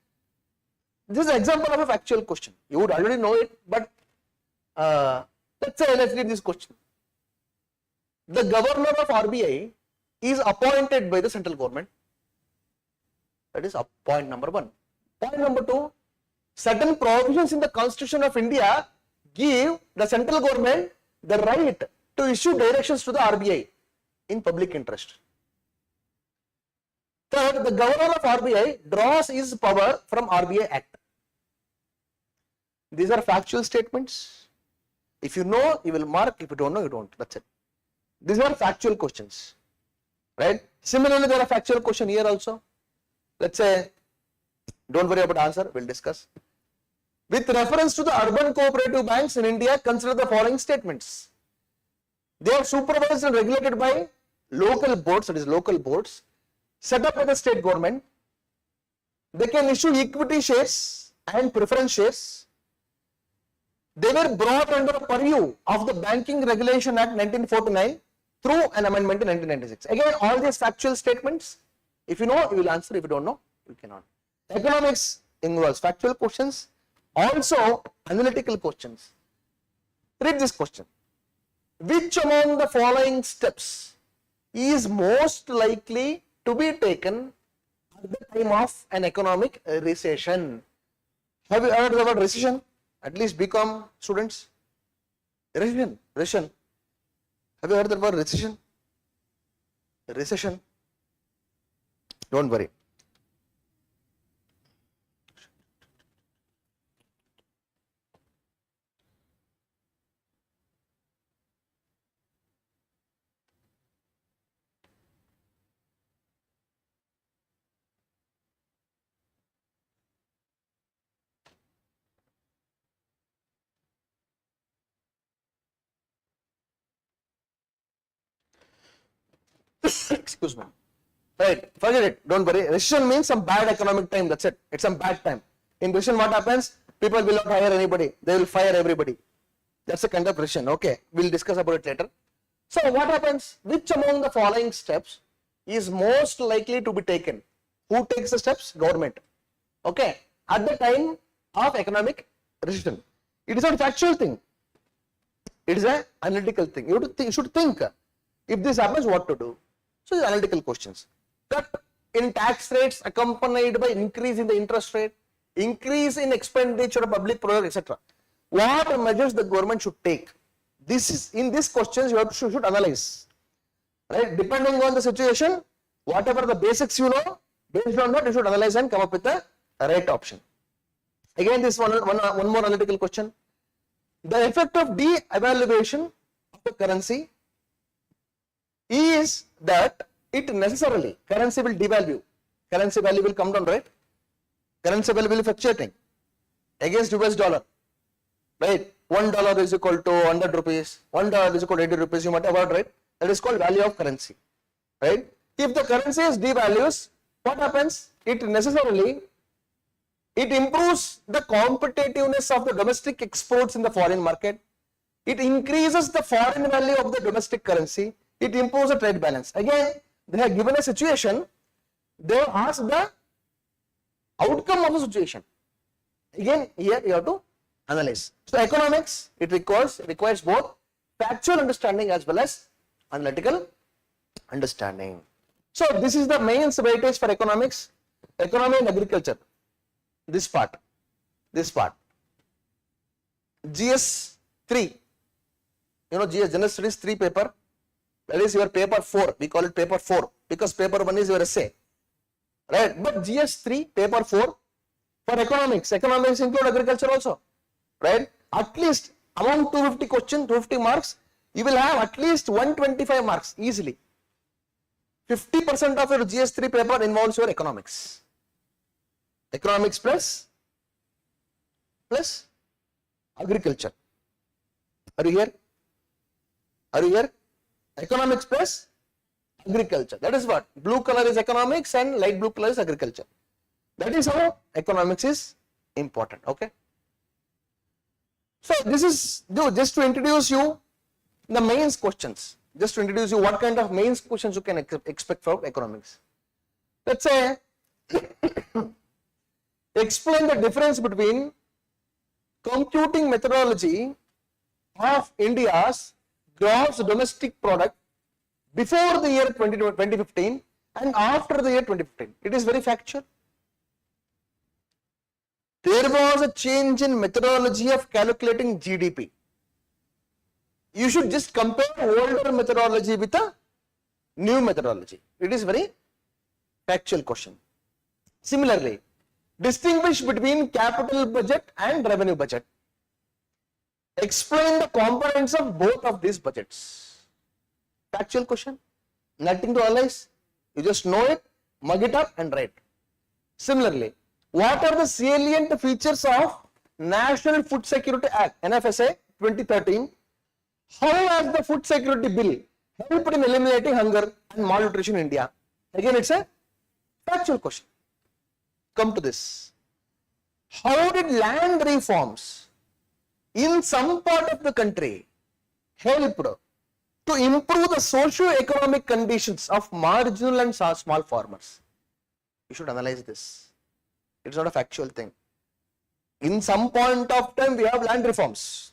This is an example of a factual question. You would already know it, but let's read this question. The governor of RBI is appointed by the central government. That is point number 1. Point number 2, certain provisions in the Constitution of India give the central government the right to issue directions to the RBI in public interest. Third, the governor of RBI draws his power from RBI Act. These are factual statements. If you know, you will mark. If you don't know, you don't. That's it. These are factual questions, right? Similarly, there are factual questions here also. Let's say, don't worry about answer. We'll discuss. With reference to the urban cooperative banks in India, consider the following statements. They are supervised and regulated by local boards, that is local boards, set up by the state government. They can issue equity shares and preference shares. They were brought under the purview of the Banking Regulation Act 1949 through an amendment in 1996. Again, all these factual statements, if you know, you will answer. If you don't know, you cannot. Economics involves factual questions, also analytical questions. Read this question. Which among the following steps is most likely to be taken at the time of an economic recession? Have you heard the word recession? At least BCom students. Recession. Have you heard the word recession? Recession. Don't worry. Excuse me. Right, forget it. Don't worry. Recession means some bad economic time. That's it. It's some bad time. In recession, what happens? People will not hire anybody. They will fire everybody. That's a kind of recession. Okay, we'll discuss about it later. So what happens? Which among the following steps is most likely to be taken? Who takes the steps? Government. Okay. At the time of economic recession. It is not a factual thing. It is an analytical thing. You should think. If this happens, what to do? So, these are analytical questions. Cut in tax rates accompanied by increase in the interest rate, increase in expenditure of public product, etc. What measures the government should take? This is in these questions you should analyze. Right? Depending on the situation, whatever the basics you know, based on that you should analyze and come up with the right option. Again, this one more analytical question. The effect of de-evaluation of the currency is that it necessarily, currency will devalue, currency value will come down, right? Currency value will be fluctuating against US dollar, right? $1 is equal to 100 rupees, $1 is equal to 80 rupees, you might have heard, right? That is called value of currency, right? If the currency is devalues, what happens? It necessarily, it improves the competitiveness of the domestic exports in the foreign market. It increases the foreign value of the domestic currency. It improves the trade balance. Again, they have given a situation, they have asked the outcome of the situation. Again, here you have to analyze. So, economics, it requires both factual understanding as well as analytical understanding. So, this is the main weightage for economics, economy and agriculture. This part. GS 3, you know, GS General Studies 3 paper. That is your paper 4, we call it paper 4 because paper 1 is your essay, right? But GS3, paper 4 for economics include agriculture also, right? At least Among 250 questions, 250 marks, you will have at least 125 marks easily. 50% of your GS3 paper involves your economics. Economics plus agriculture. Are you here? Are you here? Economics plus agriculture. That is what? Blue color is economics and light blue color is agriculture. That is how economics is important. Okay. So this is just to introduce you the mains questions. Just to introduce you what kind of mains questions you can expect from economics. Let's say explain the difference between computing methodology of India's gross domestic product before the year 2015 and after the year 2015. It is very factual. There was a change in methodology of calculating GDP. You should just compare older methodology with a new methodology. It is very factual question. Similarly, distinguish between capital budget and revenue budget. Explain the components of both of these budgets. Factual question. Nothing to analyze. You just know it, mug it up and write. Similarly, what are the salient features of National Food Security Act, NFSA 2013? How has the Food Security Bill helped in eliminating hunger and malnutrition in India? Again, it's a factual question. Come to this. How did land reforms in some part of the country help to improve the socio-economic conditions of marginal and small farmers? You should analyze this. It's not a factual thing. In some point of time, we have land reforms.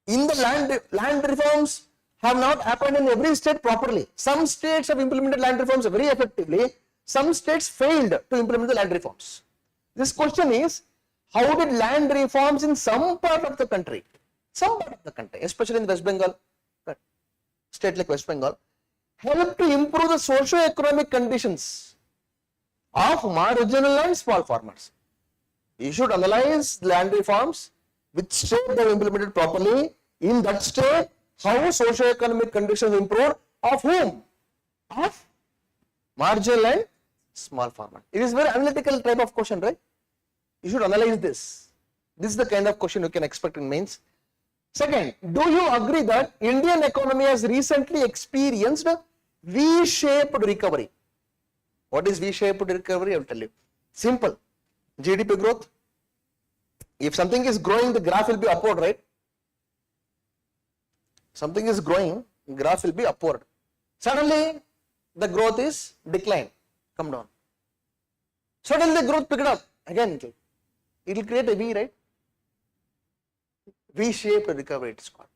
In the land reforms have not happened in every state properly. Some states have implemented land reforms very effectively. Some states failed to implement the land reforms. This question is, how did land reforms in some part of the country, especially in West Bengal, state like West Bengal, help to improve the socio-economic conditions of marginal and small farmers? You should analyze land reforms, which state they have implemented properly, in that state, how socio-economic conditions improved, of whom? Of marginal and small farmers. It is very analytical type of question, right? You should analyze this. This is the kind of question you can expect in mains. Second, do you agree that Indian economy has recently experienced a V-shaped recovery? What is V-shaped recovery? I will tell you. Simple. GDP growth. If something is growing, the graph will be upward, right? Something is growing, graph will be upward. Suddenly, the growth is declined, come down. Suddenly, the growth picked up. Again, it will create a V, right? V-shaped recovery, it is called.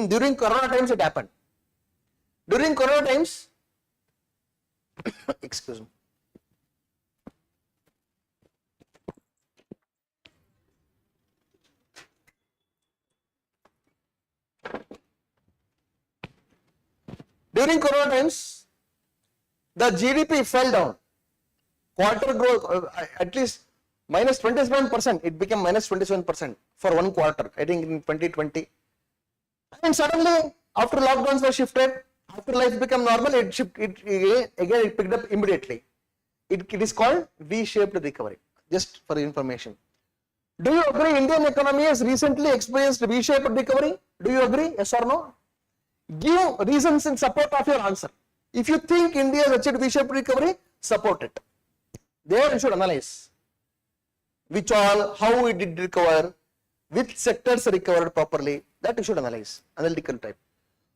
During Corona times, it happened. During Corona times, excuse me. During Corona times, the GDP fell down. Quarter growth, at least minus 27%. It became minus 27% for one quarter, I think in 2020. And suddenly, after lockdowns were shifted, after life became normal, it picked up immediately. It is called V-shaped recovery. Just for information. Do you agree Indian economy has recently experienced V-shaped recovery? Do you agree? Yes or no? Give reasons in support of your answer. If you think India has achieved V-shaped recovery, support it. There you should analyze which all, how it did recover, which sectors recovered properly. That you should analyze, analytical type.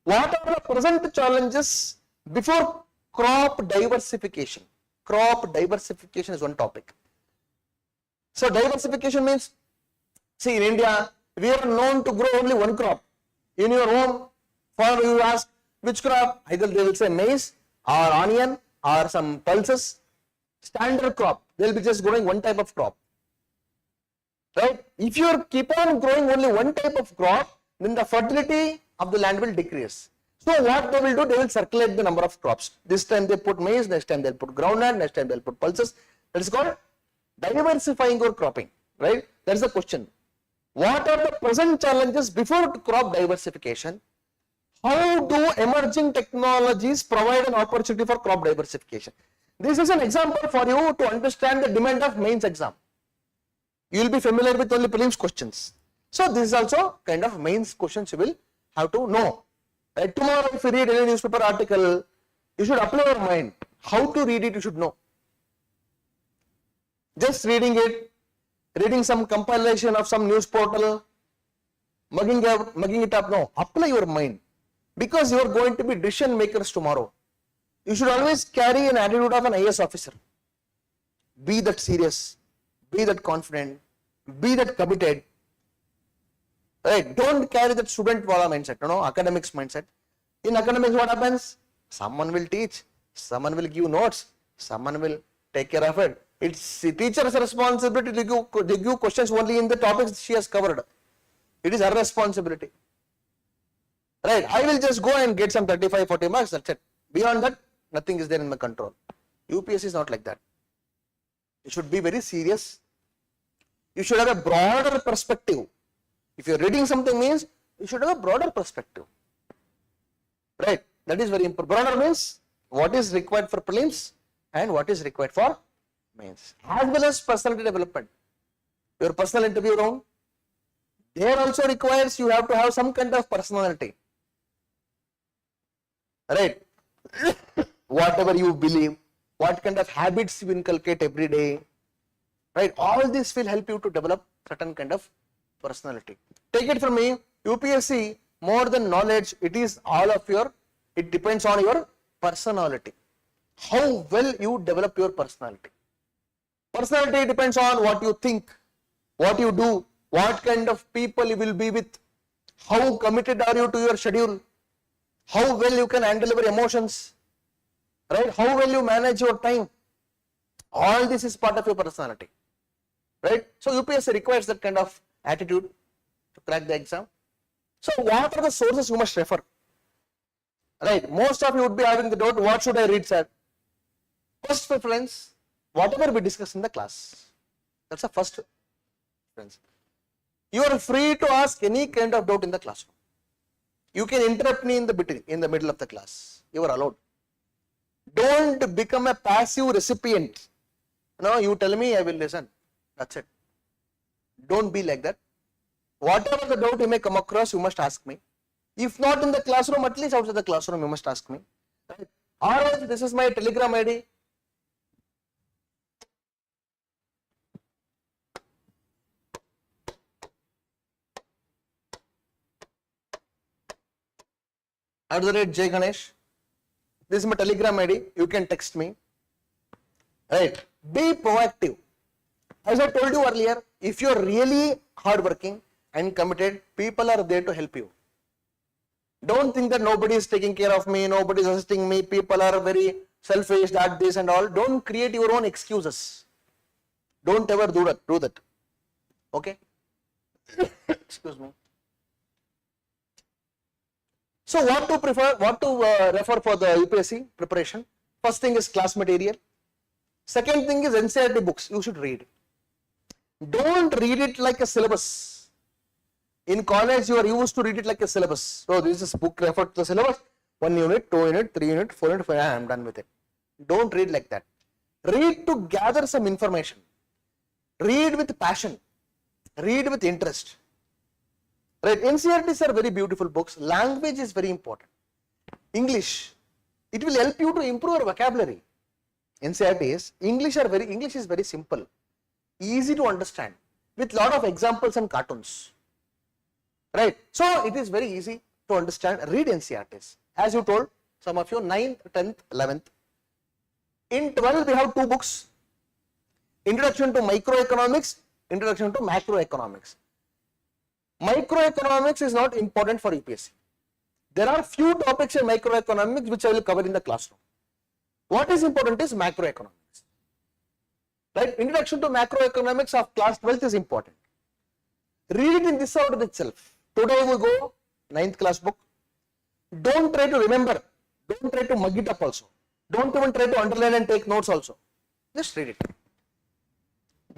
What are the present challenges before crop diversification? Crop diversification is one topic. So diversification means, see in India, we are known to grow only one crop. In your home, for you ask which crop, either they will say maize or onion or some pulses. Standard crop, they will be just growing one type of crop. Right? If you keep on growing only one type of crop, then the fertility of the land will decrease. So what they will do, they will circulate the number of crops. This time they put maize, next time they will put groundnut, next time they will put pulses. That is called diversifying your cropping. Right? That is the question. What are the present challenges before crop diversification? How do emerging technologies provide an opportunity for crop diversification? This is an example for you to understand the demand of mains exam. You will be familiar with only prelims questions. So this is also kind of mains questions you will have to know. Right? Tomorrow if you read any newspaper article, you should apply your mind. How to read it you should know. Just reading it, reading some compilation of some news portal, mugging it up, no. Apply your mind. Because you are going to be decision makers tomorrow. You should always carry an attitude of an IAS officer. Be that serious, be that confident, be that committed. Right? Don't carry that student mindset, academics mindset. In academics, what happens? Someone will teach, someone will give notes, someone will take care of it. It's the teacher's responsibility to give questions only in the topics she has covered. It is her responsibility. Right? I will just go and get some 35, 40 marks, that's it. Beyond that, nothing is there in my control. UPSC is not like that. You should be very serious. You should have a broader perspective. If you are reading something means, you should have a broader perspective. Right? That is very important. Broader means what is required for prelims and what is required for mains. As well as personality development. Your personal interview round, there also requires you have to have some kind of personality. Right? Whatever you believe, what kind of habits you inculcate every day. Right? All this will help you to develop certain kind of personality. Take it from me, UPSC, more than knowledge, it depends on your personality. How well you develop your personality. Personality depends on what you think, what you do, what kind of people you will be with, how committed are you to your schedule, how well you can handle your emotions, right? How well you manage your time. All this is part of your personality, right? So UPSC requires that kind of attitude to crack the exam. So what are the sources you must refer? Right, most of you would be having the doubt, what should I read, sir? First preference, whatever we discuss in the class. That's the first preference. You are free to ask any kind of doubt in the classroom. You can interrupt me in the middle of the class. You are allowed. Don't become a passive recipient. No, you tell me, I will listen. That's it. Don't be like that. Whatever the doubt you may come across, you must ask me. If not in the classroom, at least outside the classroom, you must ask me. Right? Or else, this is my Telegram ID. @ Ganesh. This is my Telegram ID. You can text me. Right? Be proactive. As I told you earlier, if you are really hardworking and committed, people are there to help you. Don't think that nobody is taking care of me, nobody is assisting me, people are very selfish, that, this and all. Don't create your own excuses. Don't ever do that. Okay? Excuse me. So what to refer for the UPSC preparation? First thing is class material. Second thing is NCERT books. You should read. Don't read it like a syllabus. In college, you are used to read it like a syllabus. So this is book referred to the syllabus. 1 unit, 2 unit, 3 unit, 4 unit, 5 unit, I am done with it. Don't read like that. Read to gather some information. Read with passion. Read with interest. Right? NCERTs are very beautiful books. Language is very important. English. It will help you to improve your vocabulary. NCERTs, English is very simple. Easy to understand. With lot of examples and cartoons. Right? So it is very easy to understand. Read NCERTs. As you told, some of you 9th, 10th, 11th. In 12th, we have 2 books. Introduction to Microeconomics, Introduction to Macroeconomics. Microeconomics is not important for UPSC. There are few topics in microeconomics which I will cover in the classroom. What is important is macroeconomics. Right? Introduction to Macroeconomics of class 12th is important. Read it in this order itself. Today we go 9th class book. Don't try to remember. Don't try to mug it up also. Don't even try to underline and take notes also. Just read it.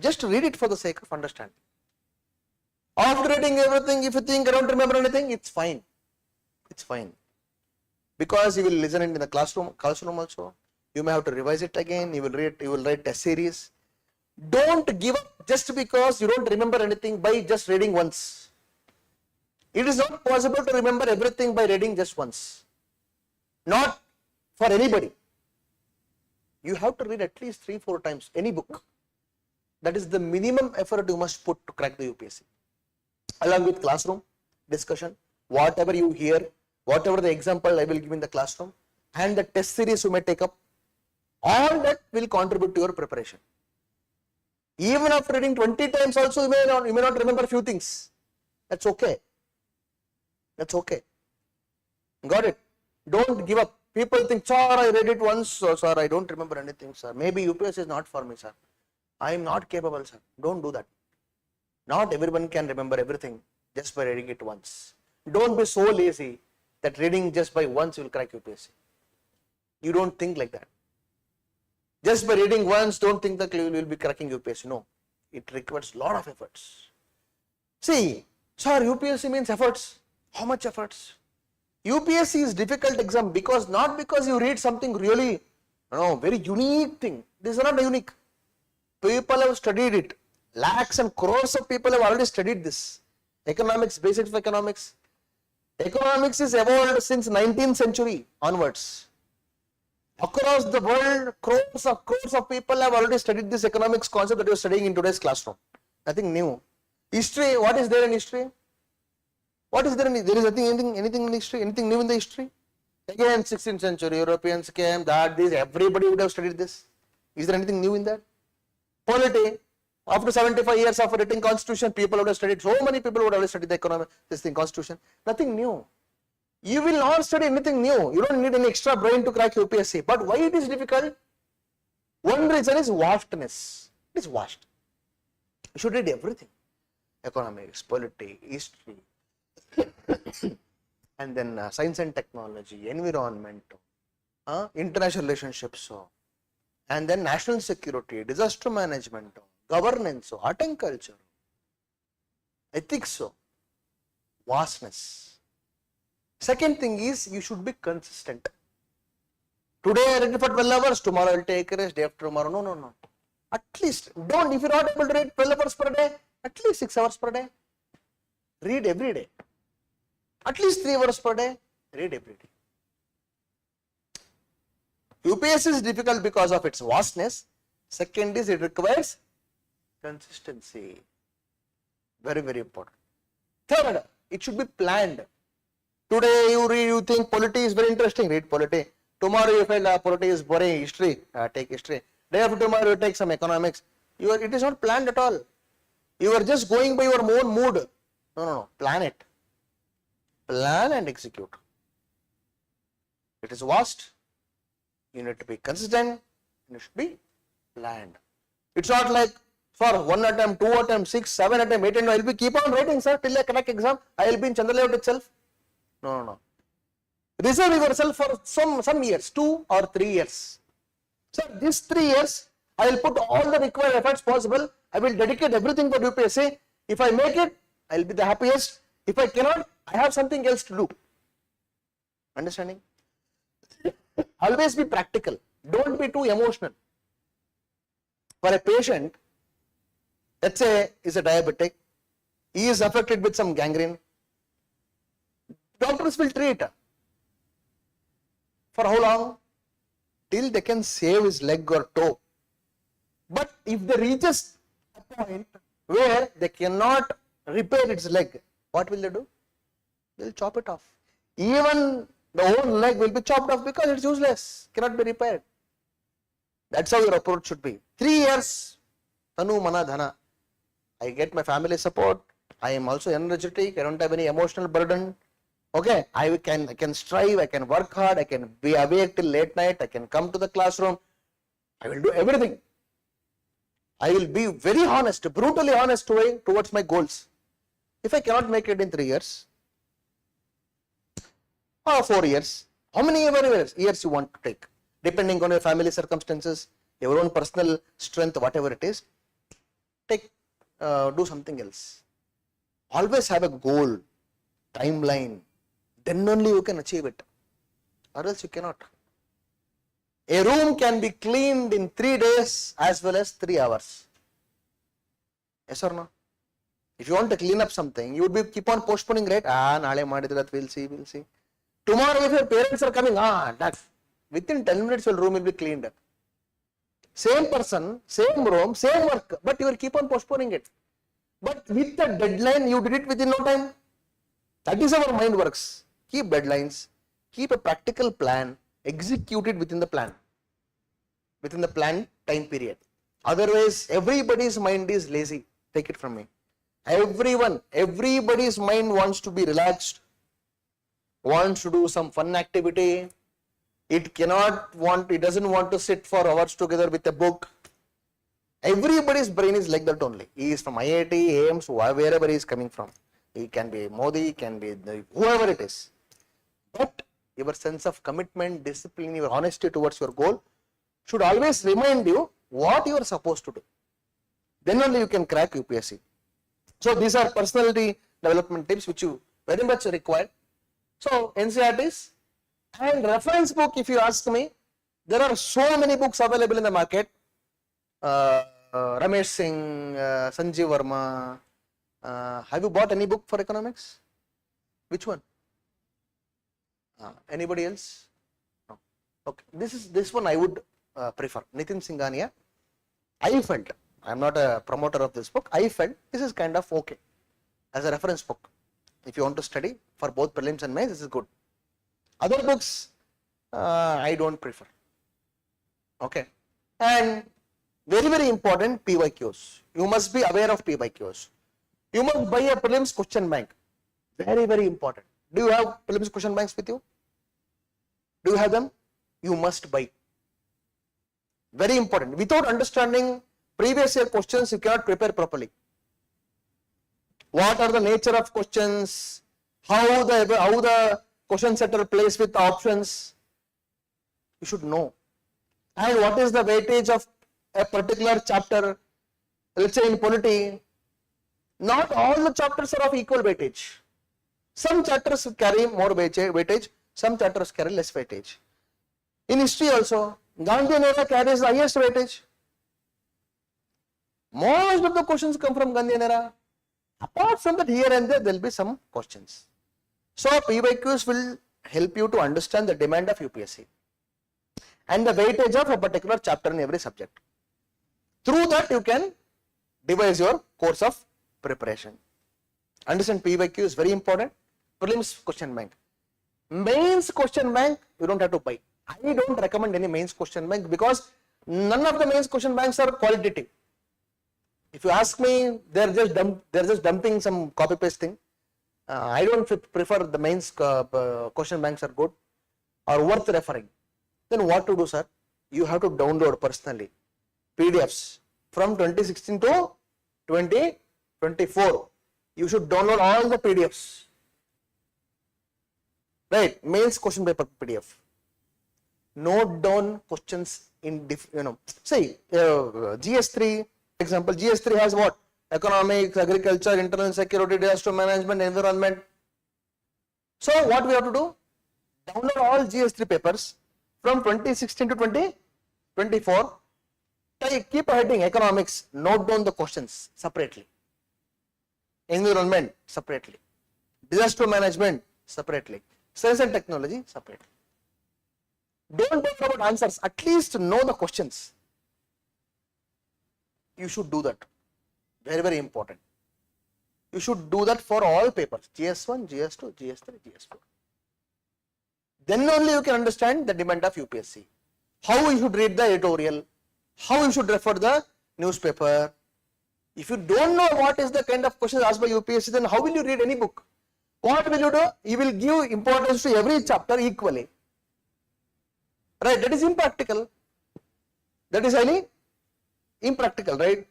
Just read it for the sake of understanding. After reading everything, if you think I don't remember anything, it's fine. It's fine. Because you will listen it in the classroom also. You may have to revise it again. You will write test series. Don't give up just because you don't remember anything by just reading once. It is not possible to remember everything by reading just once. Not for anybody. You have to read at least 3-4 times any book. That is the minimum effort you must put to crack the UPSC. Along with classroom discussion, whatever you hear, whatever the example I will give in the classroom, and the test series you may take up, all that will contribute to your preparation. Even after reading 20 times also, you may not remember a few things. That's okay. That's okay. Got it? Don't give up. People think, sir, I read it once, sir, I don't remember anything, sir. Maybe UPSC is not for me, sir. I am not capable, sir. Don't do that. Not everyone can remember everything just by reading it once. Don't be so lazy that reading just by once you will crack UPSC. You don't think like that. Just by reading once, don't think that you will be cracking UPSC. No, it requires a lot of efforts. See, sir, UPSC means efforts. How much efforts? UPSC is difficult exam because not because you read something really, very unique thing. This is not unique. People have studied it. Lakhs and crores of people have already studied this. Economics, basics of economics. Economics is evolved since 19th century onwards. Across the world, crores of people have already studied this economics concept that you are studying in today's classroom. Nothing new. History, what is there in history? What is there in there is anything in history? Anything new in the history? Again, 16th century, Europeans came, everybody would have studied this. Is there anything new in that? Polity, after 75 years of written constitution, people would have studied, so many people would have studied the economic, constitution. Nothing new. You will not study anything new. You don't need any extra brain to crack UPSC. But why it is difficult? One reason is vastness. It is vast. You should read everything. Economics, polity, history, and then science and technology, environment, international relationships, and then national security, disaster management, governance, art and culture, ethics, vastness. Second thing is you should be consistent. Today I read for 12 hours, tomorrow I will take a rest, day after tomorrow. No. At least don't, if you are not able to read 12 hours per day, at least 6 hours per day. Read every day. At least 3 hours per day, read every day. UPSC is difficult because of its vastness. Second is it requires consistency. Very, very important. Third, it should be planned. Today you think polity is very interesting, read polity. Tomorrow you feel polity is boring, history, take history. Day after tomorrow you take some economics. It is not planned at all. You are just going by your own mood. No. Plan it. Plan and execute. It is vast. You need to be consistent. It should be planned. It's not like for 1 attempt, 2 attempts, 6, 7 attempts, 8 attempts, I will be keep on writing, sir, till I crack exam. I will be in Chandralayout itself. No. Reserve yourself for some years, 2 or 3 years. So these 3 years, I will put all the required efforts possible. I will dedicate everything for UPSC. If I make it, I will be the happiest. If I cannot, I have something else to do. Understanding? Always be practical. Don't be too emotional. For a patient, let's say is a diabetic, he is affected with some gangrene. Doctors will treat. For how long? Till they can save his leg or toe. But if they reaches a point where they cannot repair its leg, what will they do? They will chop it off. Even the whole leg will be chopped off because it's useless, cannot be repaired. That's how your approach should be. 3 years, Tanu Mana Dhana. I get my family support. I am also energetic. I don't have any emotional burden. Okay, I can strive, I can work hard, I can be awake till late night, I can come to the classroom, I will do everything. I will be very honest, brutally honest towards my goals. If I cannot make it in 3 years or 4 years, how many years you want to take, depending on your family circumstances, your own personal strength, whatever it is, do something else. Always have a goal, timeline, then only you can achieve it, or else you cannot. A room can be cleaned in 3 days as well as 3 hours. Yes or no? If you want to clean up something, you would be keep on postponing, right? Naale madidrat, we'll see. Tomorrow, if your parents are coming, that within 10 minutes, your room will be cleaned up. Same person, same room, same work, but you will keep on postponing it. But with the deadline, you did it within no time. That is how our mind works. Keep deadlines, keep a practical plan, execute it within the plan time period. Otherwise, everybody's mind is lazy. Take it from me. Everybody's mind wants to be relaxed, wants to do some fun activity. It doesn't want to sit for hours together with a book. Everybody's brain is like that only. He is from IIT, AIMS, wherever he is coming from. He can be Modi, can be whoever it is. But your sense of commitment, discipline, your honesty towards your goal should always remind you what you are supposed to do. Then only you can crack UPSC. So these are personality development tips which you very much require. So NCERTs and reference book, if you ask me, there are so many books available in the market. Ramesh Singh, Sanjeev Verma. Have you bought any book for economics? Which one? Anybody else? No. Okay. This one I would prefer. Nitin Singhania. I felt, I am not a promoter of this book. I felt this is kind of okay as a reference book. If you want to study for both prelims and mains, this is good. Other books, I don't prefer. Okay. And very important, PYQs. You must be aware of PYQs. You must buy a prelims question bank. Very important. Do you have prelims question banks with you? Do you have them? You must buy. Very important. Without understanding previous year questions, you cannot prepare properly. What are the nature of questions? How the question setter plays with the options? You should know. And what is the weightage of a particular chapter? Let's say in polity, not all the chapters are of equal weightage. Some chapters carry more weightage, some chapters carry less weightage. In history also, Gandhian era carries the highest weightage. Most of the questions come from Gandhian era. Apart from that, here and there will be some questions. So PYQs will help you to understand the demand of UPSC and the weightage of a particular chapter in every subject. Through that, you can devise your course of preparation. Understand, PYQ is very important. Prelims question bank. Mains question bank, you don't have to buy. I don't recommend any mains question bank because none of the mains question banks are qualitative. If you ask me, they're just dumping some copy paste thing. I don't prefer the mains question banks are good or worth referring. Then what to do, sir? You have to download personally PDFs from 2016 to 2024. You should download all the PDFs. Right, mains question paper PDF. Note down questions in say GS3 example. GS3 has what? Economics, agriculture, internal security, disaster management, environment. So what we have to do? Download all GS3 papers from 2016 to 2024. Keep a heading economics. Note down the questions separately. Environment separately. Disaster management separately. Science and technology separately. Don't talk about answers. At least know the questions. You should do that. Very important. You should do that for all papers. GS1, GS2, GS3, GS4. Then only you can understand the demand of UPSC. How you should read the editorial. How you should refer the newspaper. If you don't know what is the kind of questions asked by UPSC, then how will you read any book? What will you do? You will give importance to every chapter equally. Right, that is impractical. That is highly impractical, right?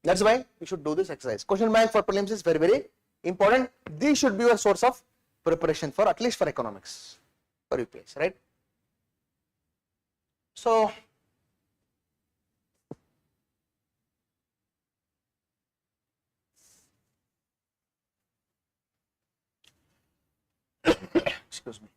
That's why you should do this exercise. Question bank for prelims is very important. This should be your source of preparation for at least for economics, for UPSC, right? So, Excuse me.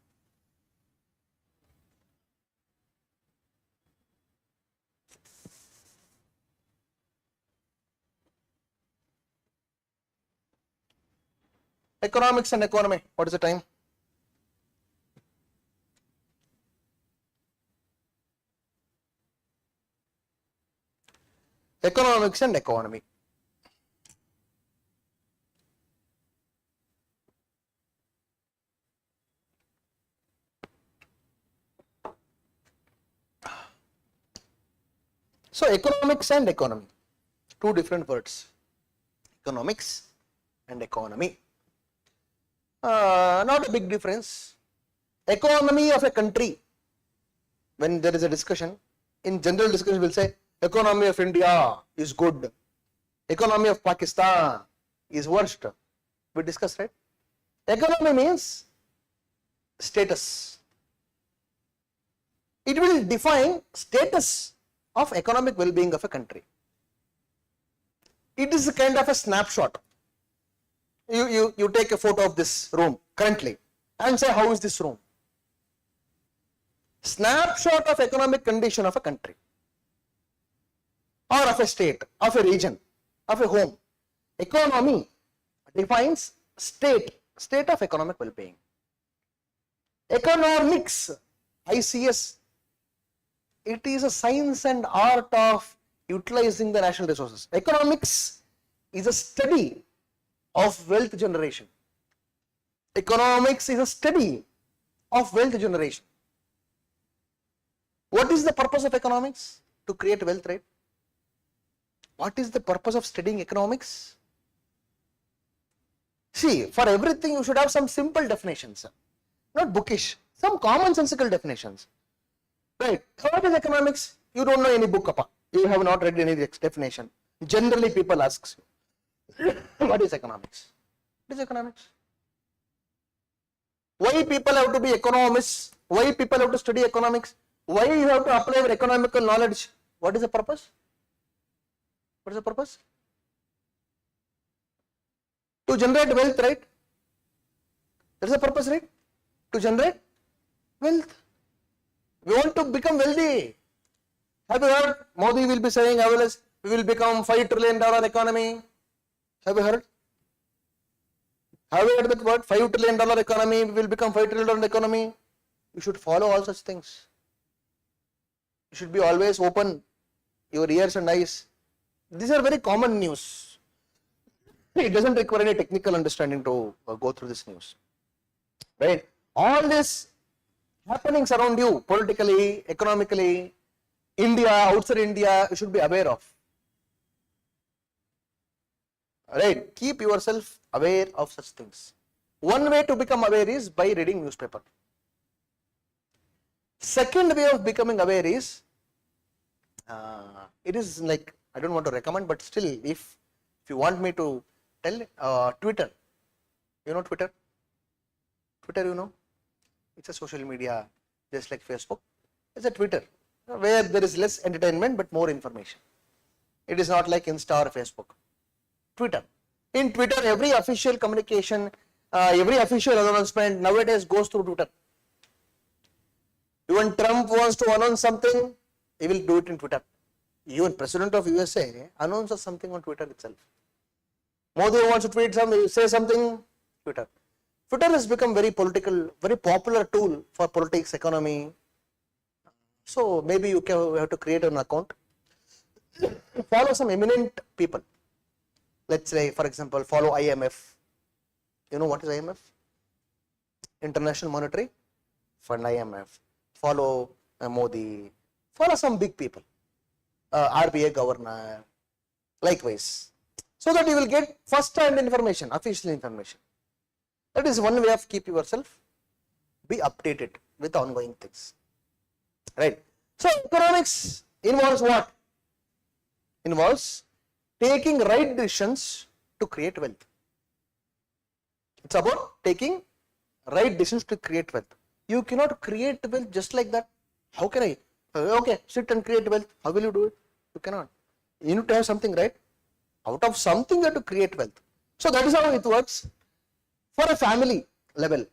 Economics and economy. What is the time? Economics and economy. So economics and economy, two different words. Economics and economy. Not a big difference. Economy of a country, when there is a discussion, in general discussion we'll say economy of India is good, economy of Pakistan is worst. We discussed, right? Economy means status. It will define status of economic well-being of a country. It is a kind of a snapshot. You take a photo of this room currently and say, how is this room? Snapshot of economic condition of a country or of a state, of a region, of a home. Economy defines state of economic well-being. Economics, ICS, it is a science and art of utilizing the national resources. Economics is a study of wealth generation. Economics is a study of wealth generation. What is the purpose of economics? To create wealth, right? What is the purpose of studying economics? See, for everything you should have some simple definitions, not bookish, some commonsensical definitions. Right? What is economics? You don't know any book, appa. You have not read any definition. Generally, people ask you, what is economics? What is economics? Why people have to be economists? Why people have to study economics? Why you have to apply your economical knowledge? What is the purpose? What is the purpose? To generate wealth, right? That's the purpose, right? To generate wealth. We want to become wealthy. Have you heard? Modi will be saying, we will become $5 trillion economy. Have you heard? Have you heard that word? $5 trillion economy, we will become $5 trillion economy. You should follow all such things. You should be always open your ears and eyes. These are very common news. It doesn't require any technical understanding to go through this news. Right? All this happenings around you, politically, economically, India, outside India, you should be aware of. Right? Keep yourself aware of such things. One way to become aware is by reading newspaper. Second way of becoming aware is, it is like, I don't want to recommend, but still, if you want me to tell, Twitter. You know Twitter? Twitter, you know? It's a social media, just like Facebook. It's a Twitter, where there is less entertainment, but more information. It is not like Insta or Facebook. Twitter. In Twitter, every official communication, every official announcement nowadays goes through Twitter. Even Trump wants to announce something, he will do it in Twitter. Even President of USA announces something on Twitter itself. Modi wants to tweet something, say something, Twitter. Twitter has become very political, very popular tool for politics, economy. So maybe you have to create an account. Follow some eminent people. Let's say, for example, follow IMF. You know what is IMF? International Monetary Fund, IMF. Follow Modi. Follow some big people. RBA governor. Likewise. So that you will get first-hand information, official information. That is one way of keeping yourself be updated with ongoing things. Right. So economics involves what? Involves taking right decisions to create wealth. It's about taking right decisions to create wealth. You cannot create wealth just like that. How can I? Okay, sit and create wealth. How will you do it? You cannot. You need to have something, right? Out of something you have to create wealth. So that is how it works. For a family level,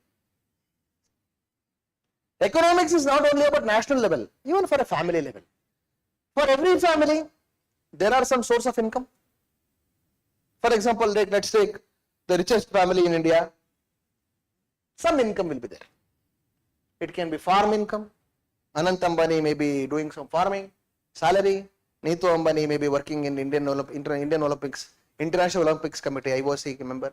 Economics is not only about national level, even for a family level. For every family, there are some source of income. For example, let's take the richest family in India. Some income will be there. It can be farm income. Anant Ambani may be doing some farming, salary. Neetu Ambani may be working in Indian Olympics, International Olympics Committee, IOC member.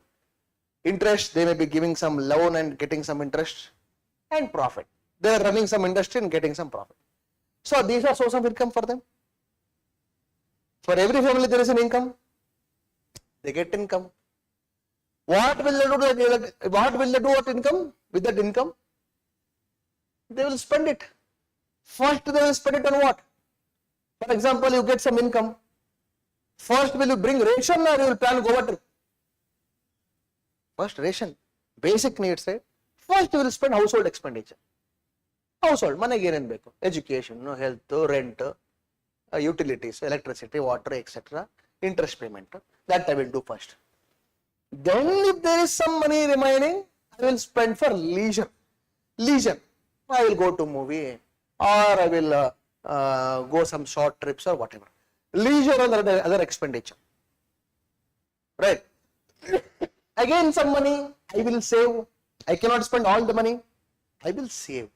Interest, they may be giving some loan and getting some interest, and profit. They are running some industry and getting some profit. So these are source of income for them. For every family there is an income. They get income. What will they do? What will they do with income? With that income, they will spend it. First, they will spend it on what? For example, you get some income. First, will you bring ration or you will plan Goa trip? First, ration, basic needs, right? First, you will spend household expenditure. Household, money gain ಬೇಕು. Education, health, rent, utilities, electricity, water, etc. Interest payment. That I will do first. Then, if there is some money remaining, I will spend for leisure. Leisure. I will go to movie or I will go some short trips or whatever. Leisure and other expenditure. Right. Again, some money I will save. I cannot spend all the money. I will save.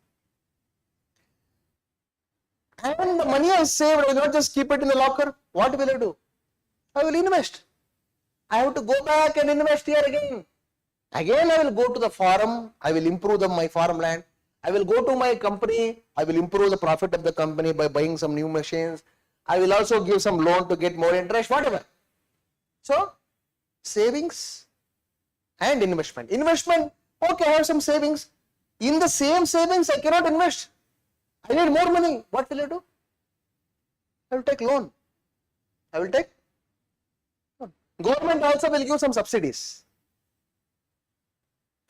And the money I saved, I will not just keep it in the locker. What will I do? I will invest. I have to go back and invest here again. Again, I will go to the farm. I will improve my farmland. I will go to my company. I will improve the profit of the company by buying some new machines. I will also give some loan to get more interest, whatever. So, savings and investment. Investment, okay, I have some savings. In the same savings, I cannot invest. I need more money. What will I do? I will take loan. I will take loan. Government also will give some subsidies.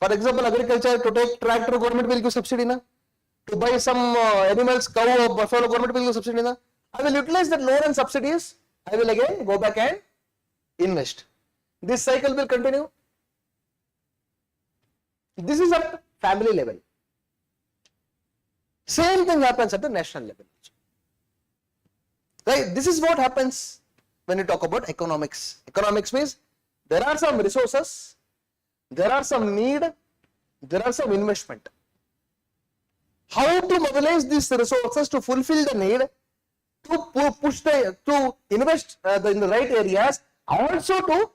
For example, agriculture, to take tractor, government will give subsidy. Na? To buy some animals, cow or buffalo, government will give subsidy. Na? I will utilize that loan and subsidies. I will again go back and invest. This cycle will continue. This is at family level. Same thing happens at the national level. Right? This is what happens when you talk about economics. Economics means there are some resources, there are some need, there are some investment. How to mobilize these resources to fulfill the need, to invest in the right areas, also to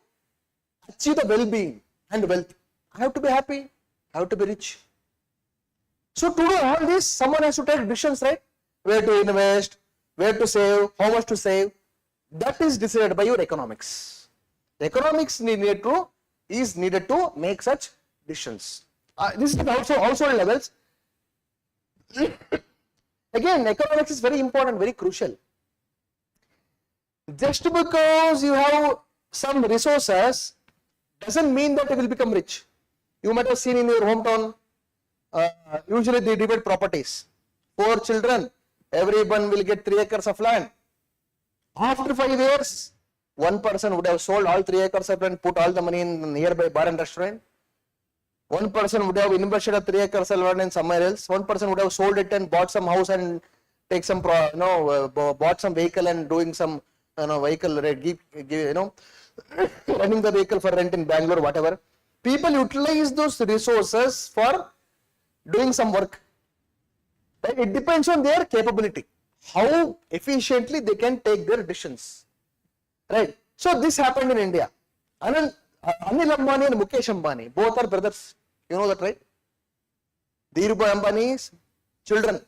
achieve the well-being and wealth. I have to be happy, I have to be rich. So to do all this, someone has to take decisions, right? Where to invest, where to save, how much to save. That is decided by your economics. The economics is needed to make such decisions. This is also household levels. Again, economics is very important, very crucial. Just because you have some resources doesn't mean that you will become rich. You might have seen in your hometown, usually they divide properties. 4 children, everyone will get 3 acres of land. After 5 years, one person would have sold all 3 acres of land, put all the money in the nearby bar and restaurant. One person would have invested 3 acres of land in somewhere else. One person would have sold it and bought some house and take some, bought some vehicle and doing some, vehicle, running the vehicle for rent in Bangalore, whatever. People utilize those resources for doing some work. Right? It depends on their capability, how efficiently they can take their decisions. Right? So this happened in India. Anil Ambani and Mukesh Ambani, both are brothers. You know that, right? Dhirubhai Ambani's children.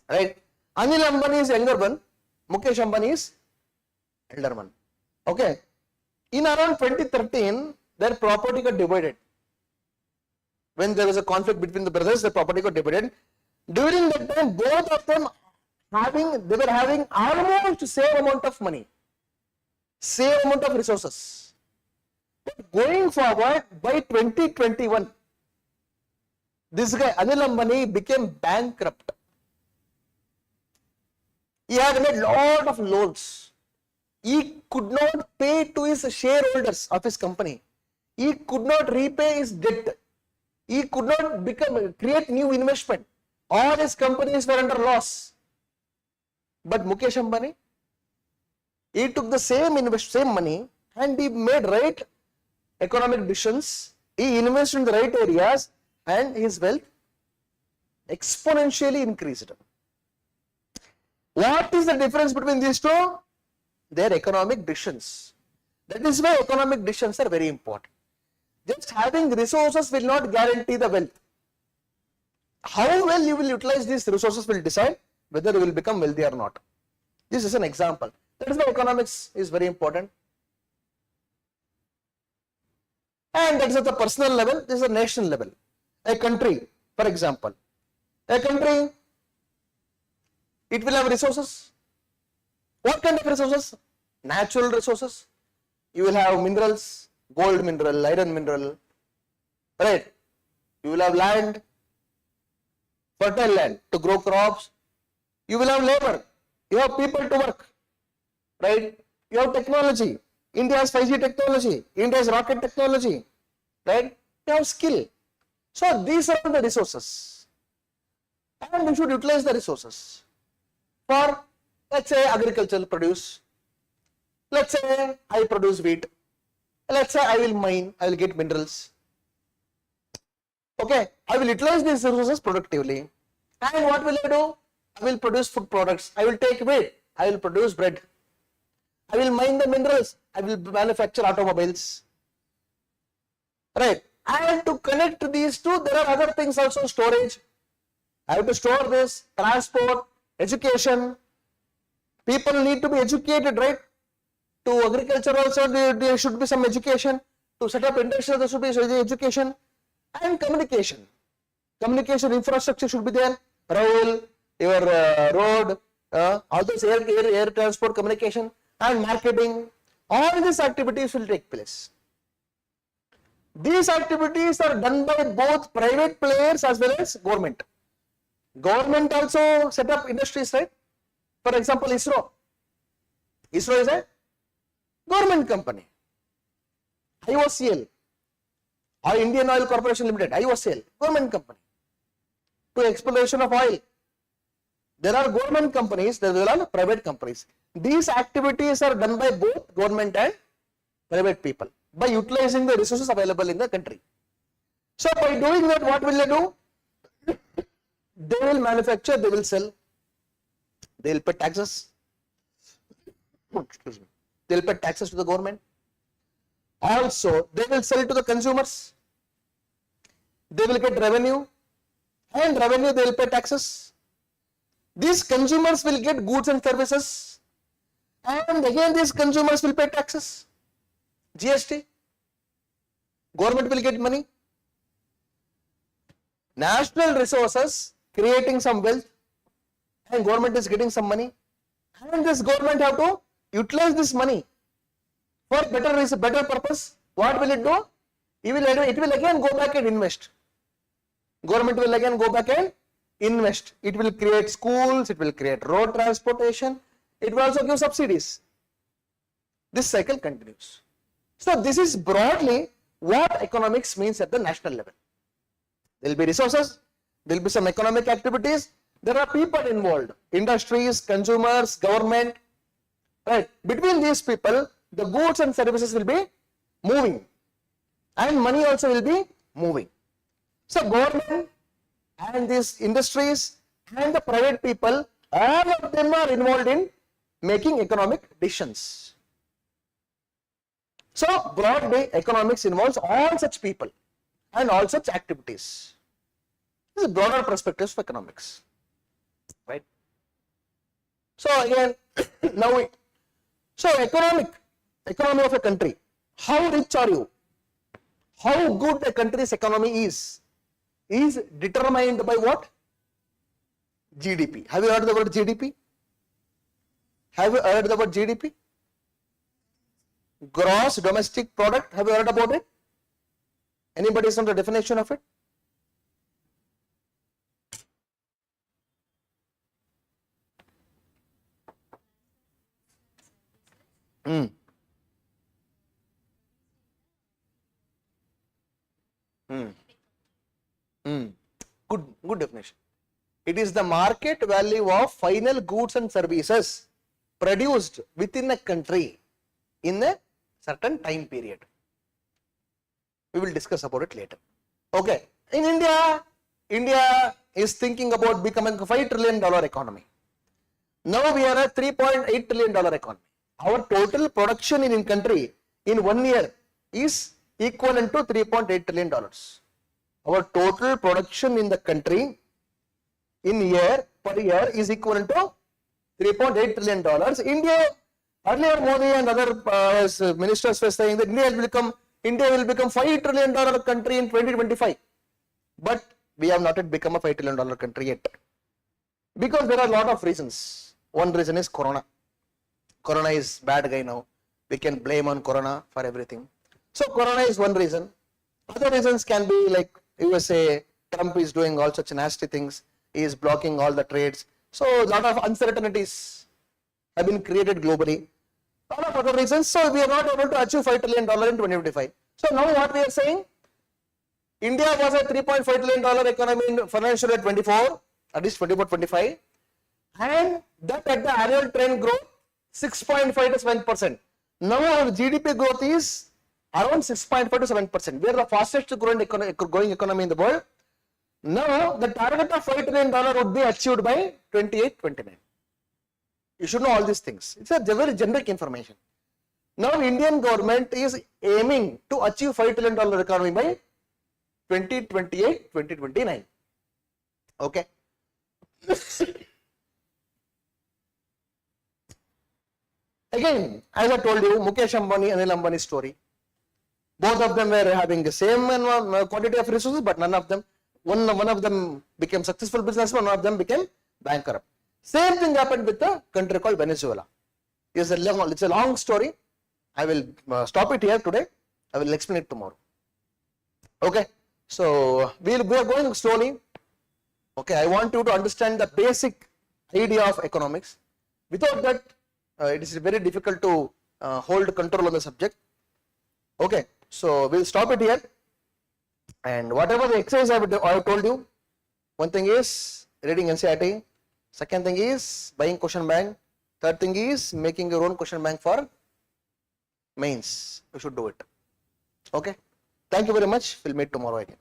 Right? Anil Ambani is younger one, Mukesh Ambani is elder one. Okay. In around 2013, their property got divided. When there was a conflict between the brothers, the property got divided. During that time, both of them they were having almost same amount of money, same amount of resources. But going forward, by 2021, this guy Anil Ambani became bankrupt. He had made lot of loans. He could not pay to his shareholders of his company. He could not repay his debt. He could not create new investment. All his companies were under loss. But Mukesh Ambani, he took the same money and he made right economic decisions. He invested in the right areas and his wealth exponentially increased. What is the difference between these two? Their economic decisions. That is why economic decisions are very important. Just having resources will not guarantee the wealth. How well you will utilize these resources will decide whether you will become wealthy or not. This is an example. That is why economics is very important. And that is at the personal level, this is a national level. A country, for example, a country, it will have resources. What kind of resources? Natural resources. You will have minerals, gold mineral, iron mineral, right? You will have land, fertile land to grow crops. You will have labor. You have people to work, right? You have technology. India has 5G technology. India has rocket technology, right? You have skill. So these are the resources. And you should utilize the resources for, let's say, agricultural produce. Let's say I produce wheat. Let's say I will mine, I will get minerals. Okay, I will utilize these resources productively. And what will I do? I will produce food products. I will take wheat. I will produce bread. I will mine the minerals. I will manufacture automobiles. Right. And to connect these two, there are other things also, storage. I have to store this, transport, education. People need to be educated, right? To agriculture also there should be some education. To set up industry there should be education. And communication. Communication infrastructure should be there. Rail, your road, all those air transport, communication and marketing. All these activities will take place. These activities are done by both private players as well as government. Government also set up industries, right? For example, ISRO. ISRO is a government company. IOCL, or Indian Oil Corporation Limited, IOCL, government company. To exploration of oil. There are government companies, there are private companies. These activities are done by both government and private people by utilizing the resources available in the country. So by doing that, what will they do? They will manufacture, they will sell, they will pay taxes. Excuse me. They will pay taxes to the government. Also, they will sell to the consumers. They will get revenue, and revenue they will pay taxes. These consumers will get goods and services, and again these consumers will pay taxes, GST. Government will get money. National resources creating some wealth, and government is getting some money, and this government have to utilize this money for better purpose. What will it do? It will again go back and invest. Government will again go back and invest. It will create schools, it will create road transportation, it will also give subsidies. This cycle continues. So this is broadly what economics means at the national level. There will be resources, there will be some economic activities, there are people involved, industries, consumers, government, right? Between these people, the goods and services will be moving and money also will be moving. So government and these industries and the private people, all of them are involved in making economic decisions. So broadly, economics involves all such people and all such activities. This is broader perspectives of economics, right? So again, economy of a country. How rich are you? How good a country's economy is determined by what? GDP. Have you heard the word GDP? Have you heard the word GDP? Gross domestic product. Have you heard about it? Anybody know the definition of it? Good definition. It is the market value of final goods and services produced within a country in a certain time period. We will discuss about it later. Okay. In India, India is thinking about becoming a $5 trillion economy. Now we are a $3.8 trillion economy. Our total production in country in 1 year is equivalent to $3.8 trillion. Our total production in the country in per year is equivalent to $3.8 trillion. India, earlier Modi and other ministers were saying that India will become $5 trillion country in 2025. But we have not yet become a $5 trillion country yet. Because there are a lot of reasons. One reason is Corona. Corona is bad guy now. We can blame on Corona for everything. So Corona is one reason. Other reasons can be like USA, Trump is doing all such nasty things. He is blocking all the trades. So a lot of uncertainties have been created globally. A lot of other reasons. So we are not able to achieve $5 trillion in 2025. So now what we are saying? India was a $3.5 trillion economy in financial year 24, at least 24-25. And that at the annual trend growth 6.5 to 7%. Now our GDP growth is around 6.5 to 7%. We are the fastest growing economy in the world. Now the target of $5 trillion would be achieved by 28-29. You should know all these things. It's a very generic information. Now Indian government is aiming to achieve $5 trillion economy by 2028-2029. Okay. Again, as I told you, Mukesh Ambani and Anil Ambani story. Both of them were having the same quantity of resources, but none of them, one of them became successful businessman, one of them became bankrupt. Same thing happened with the country called Venezuela. It's a long story. I will stop it here today. I will explain it tomorrow. Okay. So we are going slowly. Okay. I want you to understand the basic idea of economics. Without that, it is very difficult to hold control on the subject. Okay. So we'll stop it here. And whatever the exercise I have told you, one thing is reading NCERT. Second thing is buying question bank. Third thing is making your own question bank for mains. You should do it. Okay. Thank you very much. We'll meet tomorrow again.